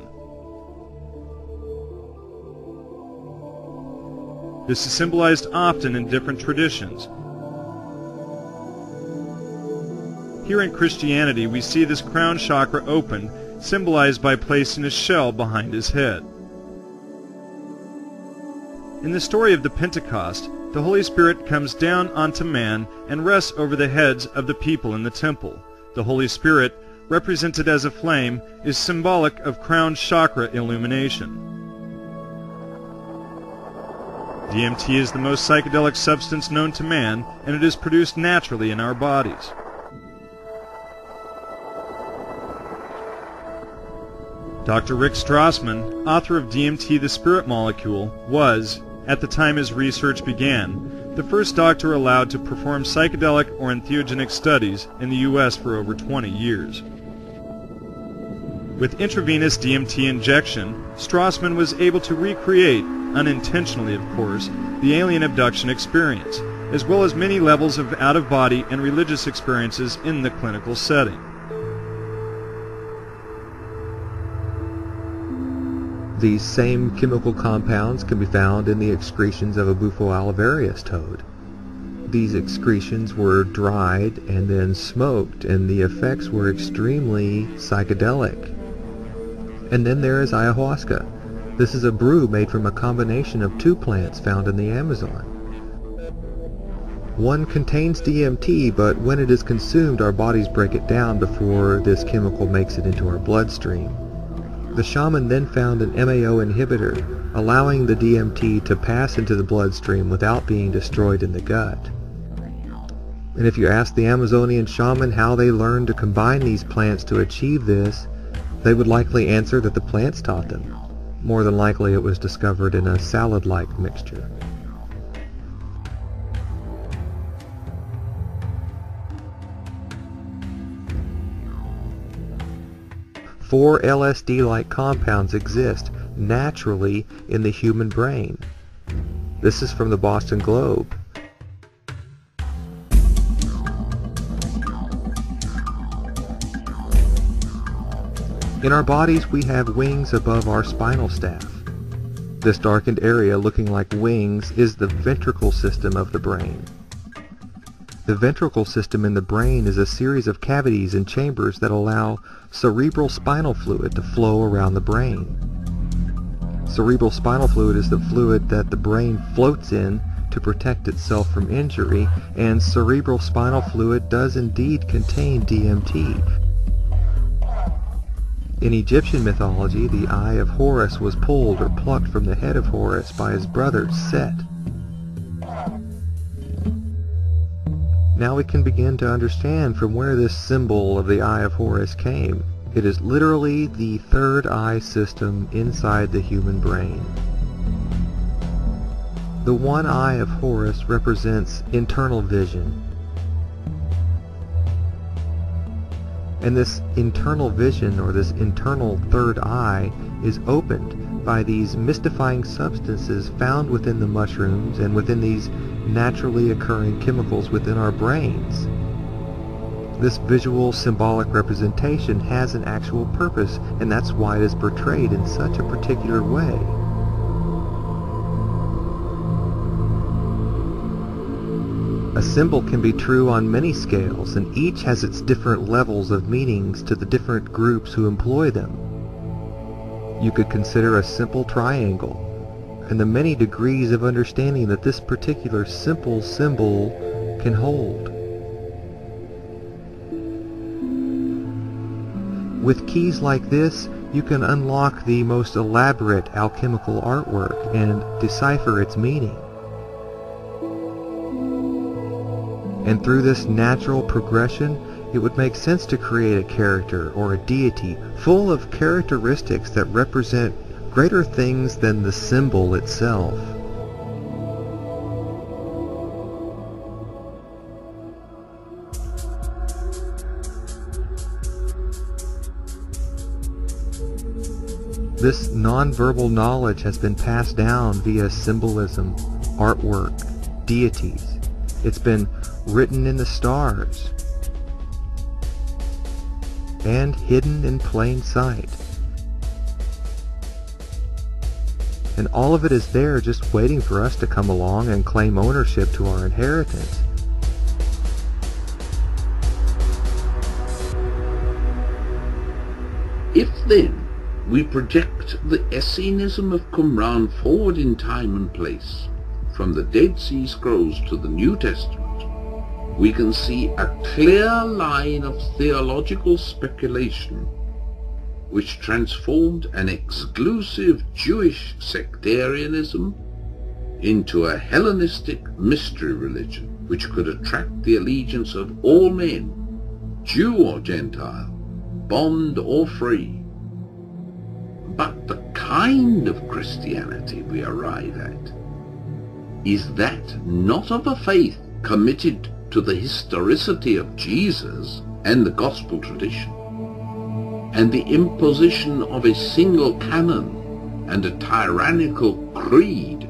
This is symbolized often in different traditions. Here in Christianity, we see this crown chakra open, symbolized by placing a shell behind his head. In the story of the Pentecost, the Holy Spirit comes down onto man and rests over the heads of the people in the temple. The Holy Spirit, represented as a flame, is symbolic of crown chakra illumination. DMT is the most psychedelic substance known to man, and it is produced naturally in our bodies. Dr. Rick Strassman, author of DMT, the Spirit Molecule, was, at the time his research began, the first doctor allowed to perform psychedelic or entheogenic studies in the U.S. for over 20 years. With intravenous DMT injection, Strassman was able to recreate, unintentionally of course, the alien abduction experience, as well as many levels of out-of-body and religious experiences in the clinical setting. These same chemical compounds can be found in the excretions of a Bufo alivarius toad. These excretions were dried and then smoked, and the effects were extremely psychedelic. And then there is ayahuasca. This is a brew made from a combination of two plants found in the Amazon. One contains DMT, but when it is consumed, our bodies break it down before this chemical makes it into our bloodstream. The shaman then found an MAO inhibitor, allowing the DMT to pass into the bloodstream without being destroyed in the gut. And if you ask the Amazonian shaman how they learned to combine these plants to achieve this, they would likely answer that the plants taught them. More than likely it was discovered in a salad-like mixture. Four LSD-like compounds exist naturally in the human brain. This is from the Boston Globe. In our bodies, we have wings above our spinal staff. This darkened area looking like wings is the ventricle system of the brain. The ventricle system in the brain is a series of cavities and chambers that allow cerebral spinal fluid to flow around the brain. Cerebral spinal fluid is the fluid that the brain floats in to protect itself from injury, and cerebral spinal fluid does indeed contain DMT. In Egyptian mythology, the eye of Horus was pulled or plucked from the head of Horus by his brother Set. Now we can begin to understand from where this symbol of the Eye of Horus came. It is literally the third eye system inside the human brain. The one eye of Horus represents internal vision. And this internal vision, or this internal third eye, is opened by these mystifying substances found within the mushrooms and within these naturally occurring chemicals within our brains. This visual symbolic representation has an actual purpose, and that's why it is portrayed in such a particular way. A symbol can be true on many scales, and each has its different levels of meanings to the different groups who employ them. You could consider a simple triangle, and the many degrees of understanding that this particular simple symbol can hold. With keys like this, you can unlock the most elaborate alchemical artwork and decipher its meaning. And through this natural progression, it would make sense to create a character or a deity full of characteristics that represent greater things than the symbol itself. This nonverbal knowledge has been passed down via symbolism, artwork, deities. It's been written in the stars and hidden in plain sight. And all of it is there just waiting for us to come along and claim ownership to our inheritance. If then we project the Essenism of Qumran forward in time and place, from the Dead Sea Scrolls to the New Testament, we can see a clear line of theological speculation which transformed an exclusive Jewish sectarianism into a Hellenistic mystery religion which could attract the allegiance of all men, Jew or Gentile, bond or free. But the kind of Christianity we arrive at is that not of a faith committed to the historicity of Jesus and the gospel tradition, and the imposition of a single canon and a tyrannical creed,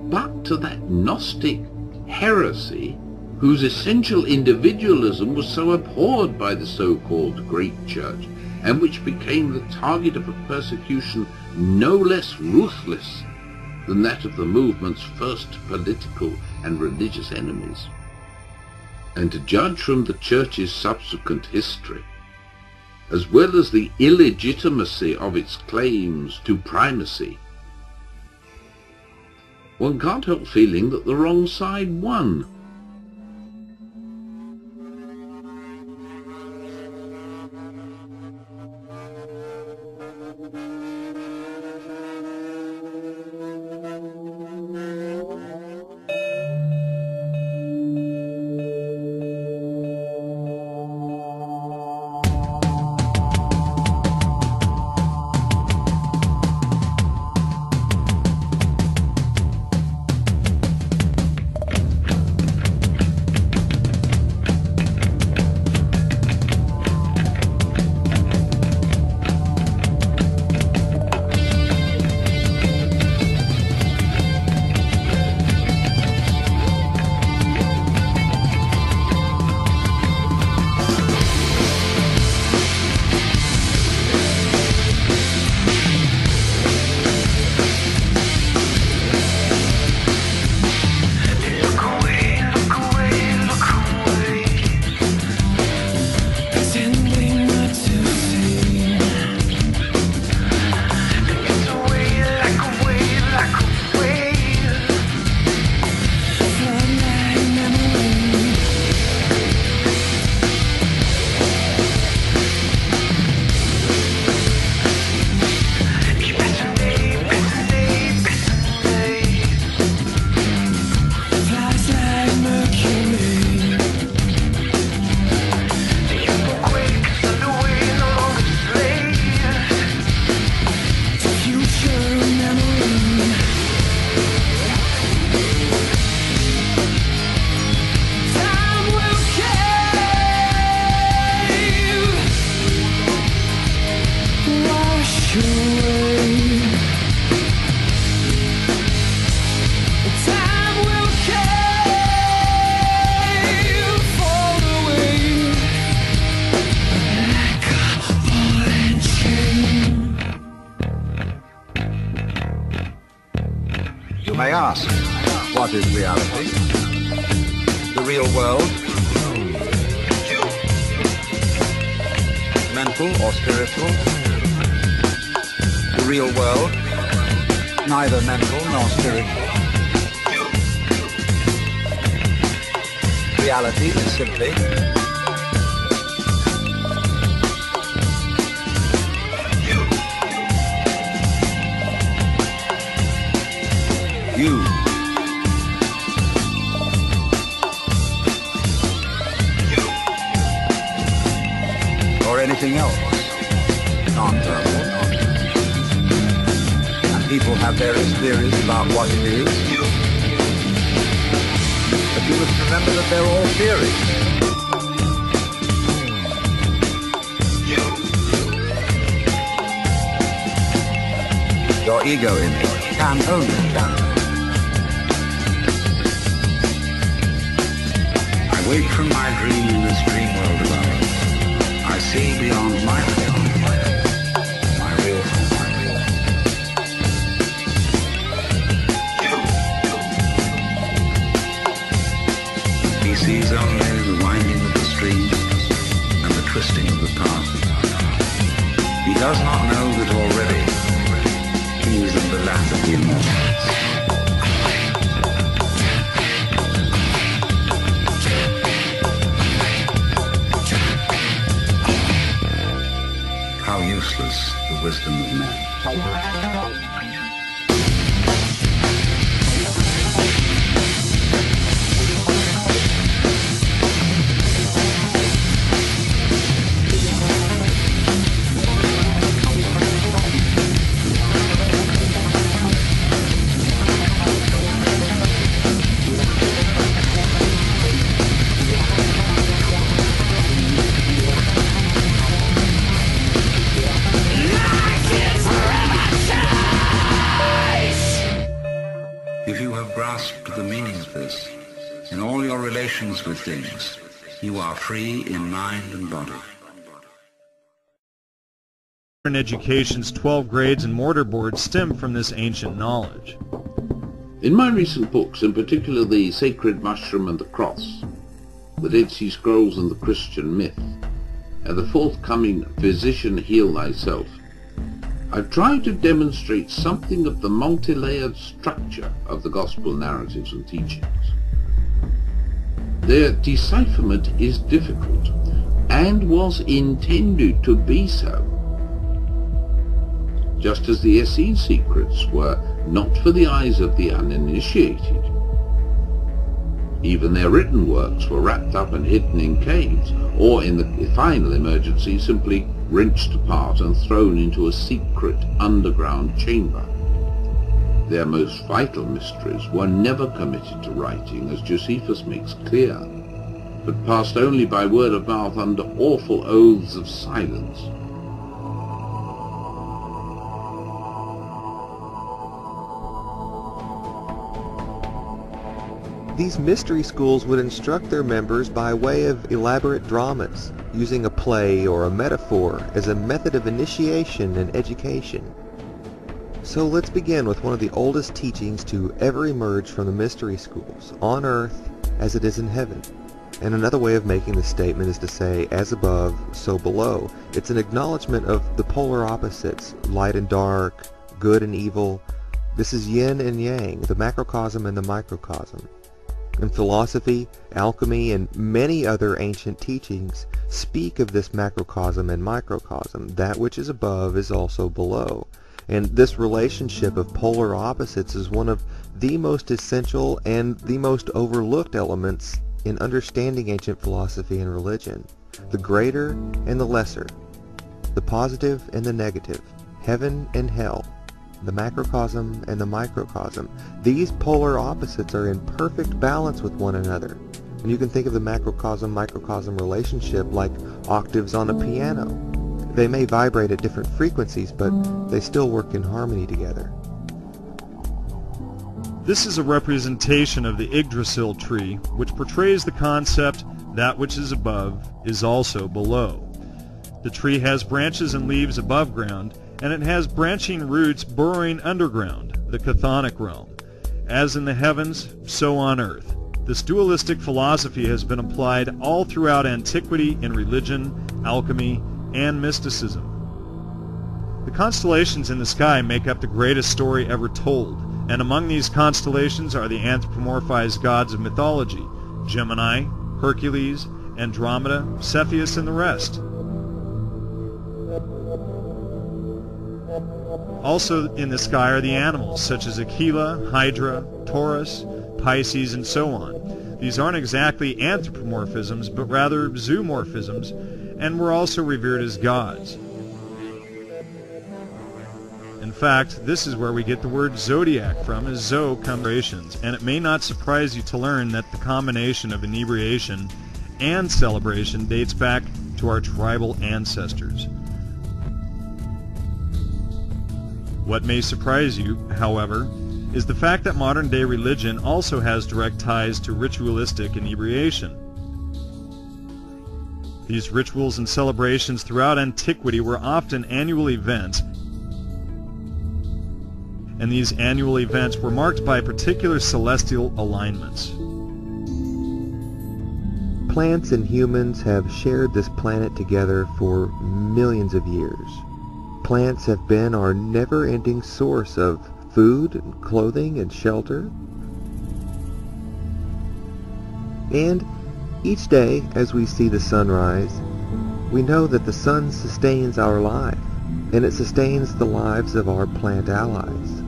but to that Gnostic heresy whose essential individualism was so abhorred by the so-called Great Church, and which became the target of a persecution no less ruthless than that of the movement's first political and religious enemies. And to judge from the Church's subsequent history, as well as the illegitimacy of its claims to primacy, one can't help feeling that the wrong side won. You may ask, what is reality? The real world? Mental or spiritual? The real world? Neither mental nor spiritual. Reality is simply you. Or anything else, non-verbal. And people have various theories about what it is. But you must remember that they're all theories. Your ego image can only stand. wake from my dream in this dream world of ours. I see beyond my form, my real form. He sees only the winding of the stream and the twisting of the path. He does not know that already he is in the land of the immortals. How useless the wisdom of men. If you have grasped the meaning of this, in all your relations with things, you are free in mind and body. Modern education's 12 grades and mortarboard stem from this ancient knowledge. In my recent books, in particular The Sacred Mushroom and the Cross, The Dead Sea Scrolls and the Christian Myth, and the forthcoming Physician Heal Thyself, I've tried to demonstrate something of the multi-layered structure of the gospel narratives and teachings. Their decipherment is difficult, and was intended to be so, just as the Essene secrets were not for the eyes of the uninitiated. Even their written works were wrapped up and hidden in caves, or in the final emergency simply wrenched apart and thrown into a secret underground chamber. Their most vital mysteries were never committed to writing, as Josephus makes clear, but passed only by word of mouth under awful oaths of silence. These mystery schools would instruct their members by way of elaborate dramas, using a play or a metaphor as a method of initiation and education. So let's begin with one of the oldest teachings to ever emerge from the mystery schools, on earth as it is in heaven. And another way of making this statement is to say, as above, so below. It's an acknowledgement of the polar opposites, light and dark, good and evil. This is yin and yang, the macrocosm and the microcosm. In philosophy, alchemy, and many other ancient teachings speak of this macrocosm and microcosm. That which is above is also below. And this relationship of polar opposites is one of the most essential and the most overlooked elements in understanding ancient philosophy and religion. The greater and the lesser, the positive and the negative, heaven and hell, the macrocosm and the microcosm. These polar opposites are in perfect balance with one another. And you can think of the macrocosm-microcosm relationship like octaves on a piano. They may vibrate at different frequencies, but they still work in harmony together. This is a representation of the Yggdrasil tree, which portrays the concept that which is above is also below. The tree has branches and leaves above ground, and it has branching roots burrowing underground, the chthonic realm. As in the heavens, so on earth. This dualistic philosophy has been applied all throughout antiquity in religion, alchemy, and mysticism. The constellations in the sky make up the greatest story ever told, and among these constellations are the anthropomorphized gods of mythology, Gemini, Hercules, Andromeda, Cepheus, and the rest. Also in the sky are the animals, such as Aquila, Hydra, Taurus, Pisces, and so on. These aren't exactly anthropomorphisms, but rather zoomorphisms, and were also revered as gods. In fact, this is where we get the word zodiac from, as zo comes, and it may not surprise you to learn that the combination of inebriation and celebration dates back to our tribal ancestors. What may surprise you, however, is the fact that modern-day religion also has direct ties to ritualistic inebriation. These rituals and celebrations throughout antiquity were often annual events, and these annual events were marked by particular celestial alignments. Plants and humans have shared this planet together for millions of years. Plants have been our never-ending source of food, and clothing, and shelter. And each day, as we see the sun rise, we know that the sun sustains our life, and it sustains the lives of our plant allies.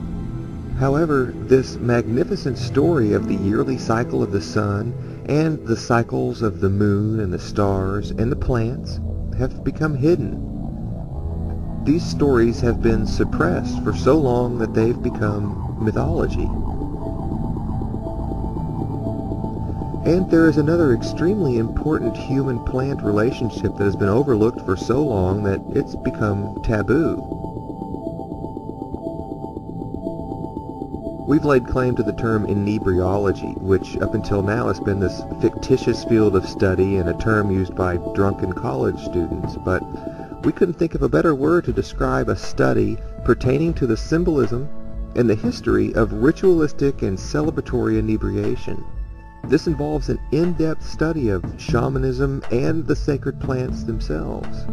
However, this magnificent story of the yearly cycle of the sun and the cycles of the moon and the stars and the plants have become hidden. These stories have been suppressed for so long that they've become mythology. And there is another extremely important human-plant relationship that has been overlooked for so long that it's become taboo. We've laid claim to the term inebriology, which up until now has been this fictitious field of study and a term used by drunken college students, but we couldn't think of a better word to describe a study pertaining to the symbolism and the history of ritualistic and celebratory inebriation. This involves an in-depth study of shamanism and the sacred plants themselves.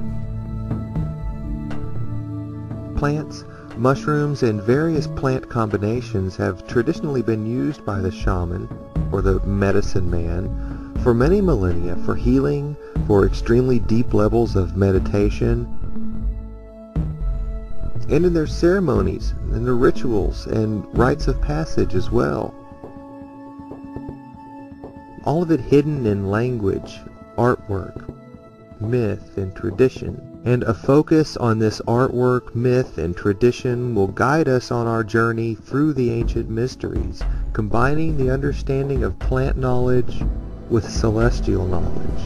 Plants, mushrooms, and various plant combinations have traditionally been used by the shaman, or the medicine man, for many millennia for healing, for extremely deep levels of meditation, and in their ceremonies, and their rituals, and rites of passage as well. All of it hidden in language, artwork, myth, and tradition. And a focus on this artwork, myth, and tradition will guide us on our journey through the ancient mysteries, combining the understanding of plant knowledge with celestial knowledge.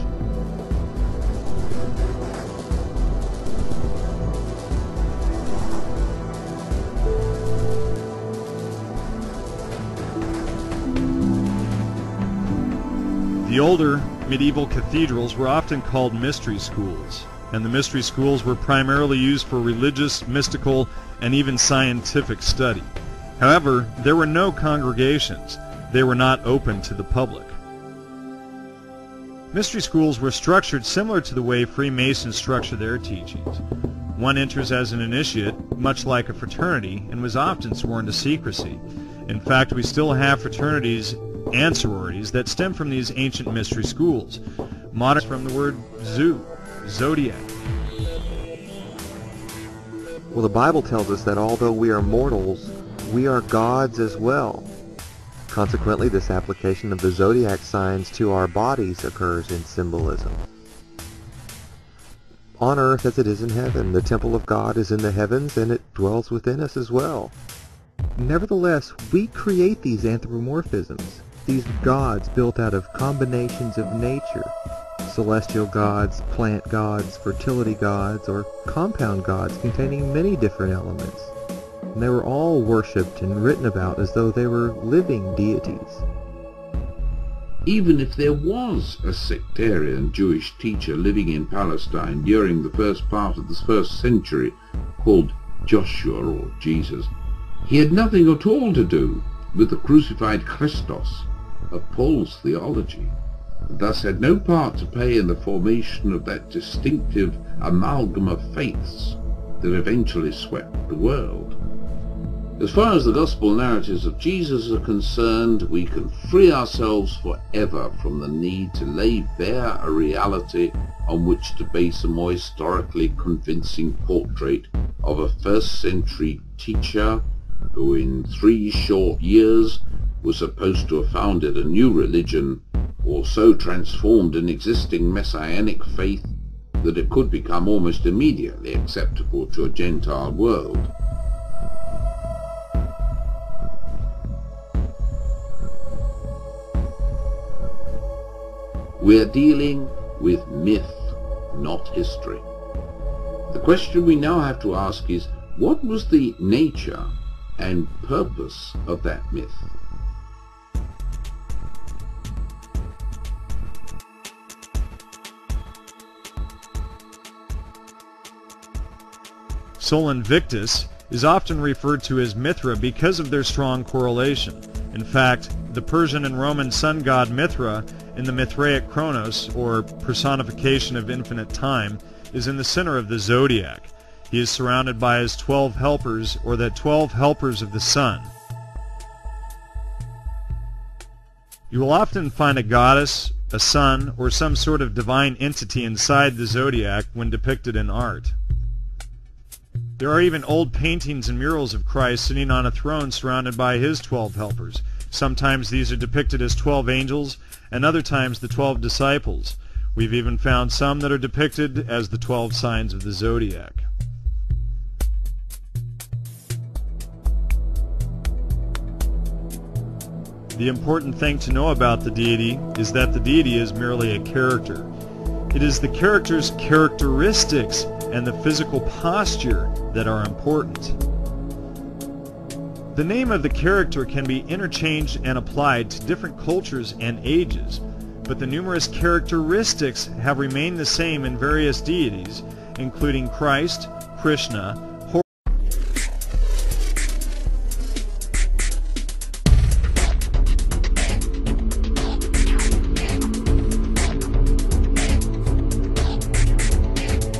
The older medieval cathedrals were often called mystery schools, and the mystery schools were primarily used for religious, mystical, and even scientific study. However, there were no congregations. They were not open to the public. Mystery schools were structured similar to the way Freemasons structure their teachings. One enters as an initiate, much like a fraternity, and was often sworn to secrecy. In fact, we still have fraternities and sororities that stem from these ancient mystery schools. Modern from the word zoo, zodiac. Well, the Bible tells us that although we are mortals, we are gods as well. Consequently, this application of the zodiac signs to our bodies occurs in symbolism. On earth as it is in heaven, the temple of God is in the heavens, and it dwells within us as well. Nevertheless, we create these anthropomorphisms, these gods built out of combinations of nature, celestial gods, plant gods, fertility gods, or compound gods containing many different elements. And they were all worshipped and written about as though they were living deities. Even if there was a sectarian Jewish teacher living in Palestine during the first part of the first century called Joshua or Jesus, he had nothing at all to do with the crucified Christos of Paul's theology, and thus had no part to play in the formation of that distinctive amalgam of faiths that eventually swept the world. As far as the gospel narratives of Jesus are concerned, we can free ourselves forever from the need to lay bare a reality on which to base a more historically convincing portrait of a first-century teacher who in 3 short years was supposed to have founded a new religion, or so transformed an existing messianic faith that it could become almost immediately acceptable to a Gentile world. We are dealing with myth, not history. The question we now have to ask is, what was the nature and purpose of that myth? Sol Invictus is often referred to as Mithra because of their strong correlation. In fact, the Persian and Roman sun god Mithra in the Mithraic Chronos, or personification of infinite time, is in the center of the zodiac. He is surrounded by his 12 helpers, or the 12 helpers of the sun. You will often find a goddess, a sun, or some sort of divine entity inside the zodiac when depicted in art. There are even old paintings and murals of Christ sitting on a throne surrounded by his 12 helpers. Sometimes these are depicted as 12 angels, and other times the 12 disciples. We've even found some that are depicted as the 12 signs of the zodiac. The important thing to know about the deity is that the deity is merely a character. It is the character's characteristics and the physical posture that are important. The name of the character can be interchanged and applied to different cultures and ages, but the numerous characteristics have remained the same in various deities, including Christ, Krishna,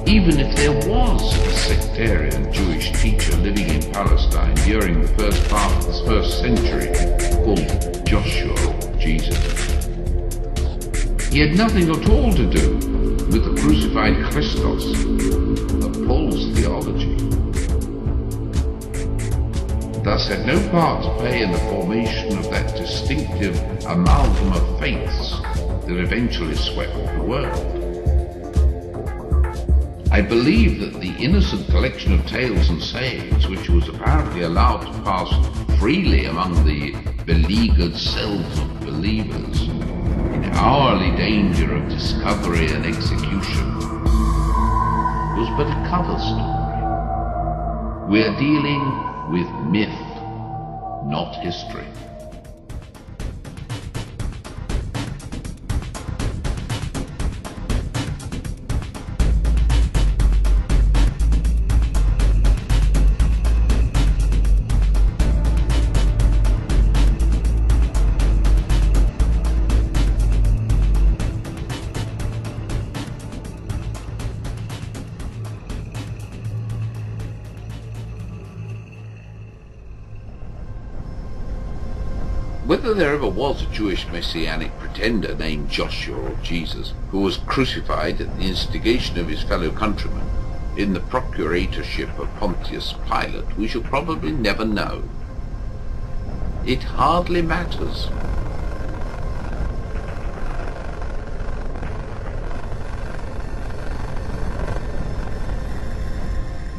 Even if there was a sectarian Jewish teacher living in Palestine during the first part of the first century called Joshua or Jesus, he had nothing at all to do with the crucified Christos of Paul's theology, thus had no part to play in the formation of that distinctive amalgam of faiths that eventually swept the world. I believe that the innocent collection of tales and sayings, which was apparently allowed to pass freely among the beleaguered selves of believers, in hourly danger of discovery and execution, was but a cover story. We are dealing with myth, not history. Whether there ever was a Jewish messianic pretender named Joshua or Jesus who was crucified at the instigation of his fellow countrymen in the procuratorship of Pontius Pilate, we shall probably never know. It hardly matters.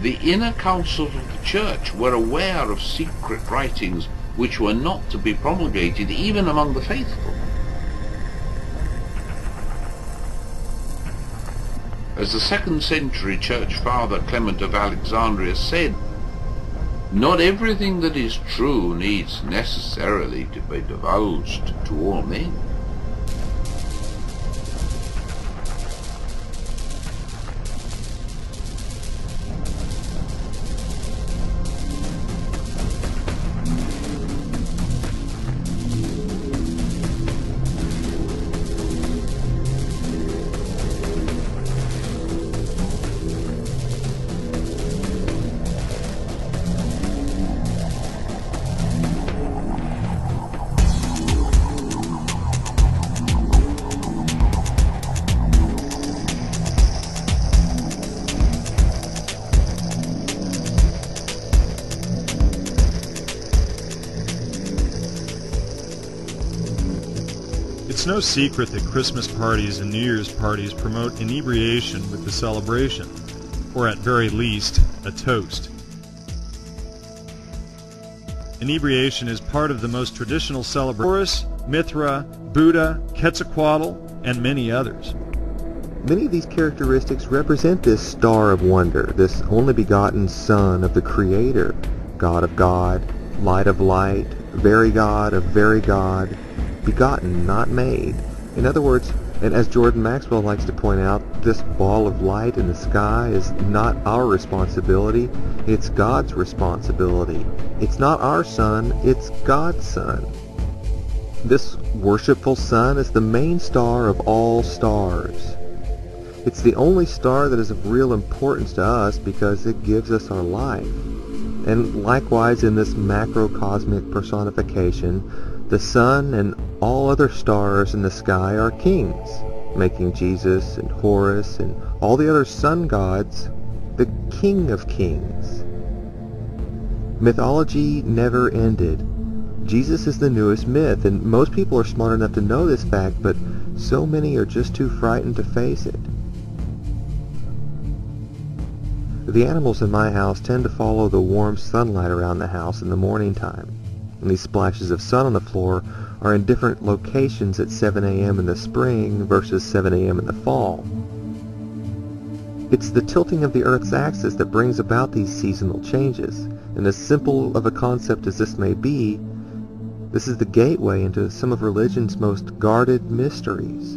The inner councils of the Church were aware of secret writings which were not to be promulgated even among the faithful. As the 2nd century church father Clement of Alexandria said, "Not everything that is true needs necessarily to be divulged to all men." It's no secret that Christmas parties and New Year's parties promote inebriation with the celebration, or at very least, a toast. Inebriation is part of the most traditional celebration. Horus, Mithra, Buddha, Quetzalcoatl, and many others. Many of these characteristics represent this star of wonder, this only begotten Son of the Creator, God of God, light of light, very God of very God, begotten, not made. In other words, And as Jordan Maxwell likes to point out, this ball of light in the sky is not our responsibility, it's God's responsibility. It's not our sun, it's God's sun. This worshipful sun is the main star of all stars. It's the only star that is of real importance to us because it gives us our life. And likewise, in this macrocosmic personification, the sun and all other stars in the sky are kings, making Jesus and Horus and all the other sun gods the King of Kings. Mythology never ended. Jesus is the newest myth, and most people are smart enough to know this fact, but so many are just too frightened to face it. The animals in my house tend to follow the warm sunlight around the house in the morning time, and these splashes of sun on the floor are in different locations at 7 a.m. in the spring versus 7 a.m. in the fall. It's the tilting of the Earth's axis that brings about these seasonal changes, and as simple of a concept as this may be, this is the gateway into some of religion's most guarded mysteries.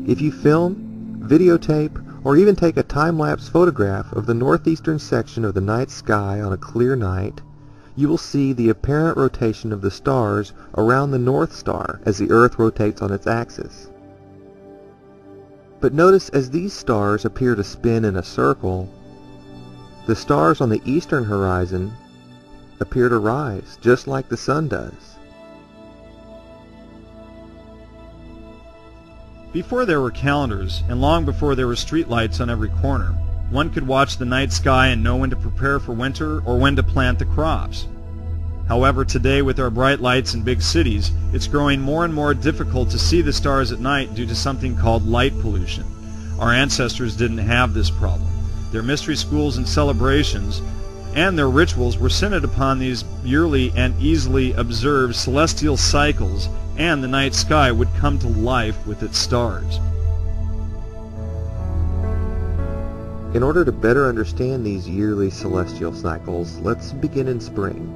If you film, videotape, or even take a time-lapse photograph of the northeastern section of the night sky on a clear night, you will see the apparent rotation of the stars around the North Star as the Earth rotates on its axis. But notice as these stars appear to spin in a circle, the stars on the eastern horizon appear to rise, just like the sun does. Before there were calendars, and long before there were streetlights on every corner, one could watch the night sky and know when to prepare for winter or when to plant the crops. However, today with our bright lights in big cities, it's growing more and more difficult to see the stars at night due to something called light pollution. Our ancestors didn't have this problem. Their mystery schools and celebrations and their rituals were centered upon these yearly and easily observed celestial cycles, and the night sky would come to life with its stars. In order to better understand these yearly celestial cycles, let's begin in spring.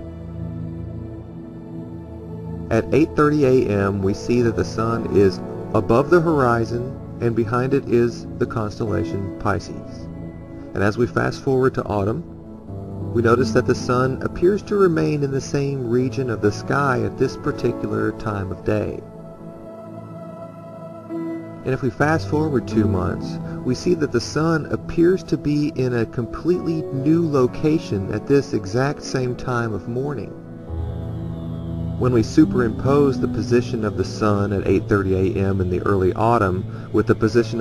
At 8:30 a.m. we see that the sun is above the horizon, and behind it is the constellation Pisces. And as we fast forward to autumn, we notice that the sun appears to remain in the same region of the sky at this particular time of day. And if we fast forward 2 months, we see that the sun appears to be in a completely new location at this exact same time of morning. When we superimpose the position of the sun at 8:30 a.m. in the early autumn with the position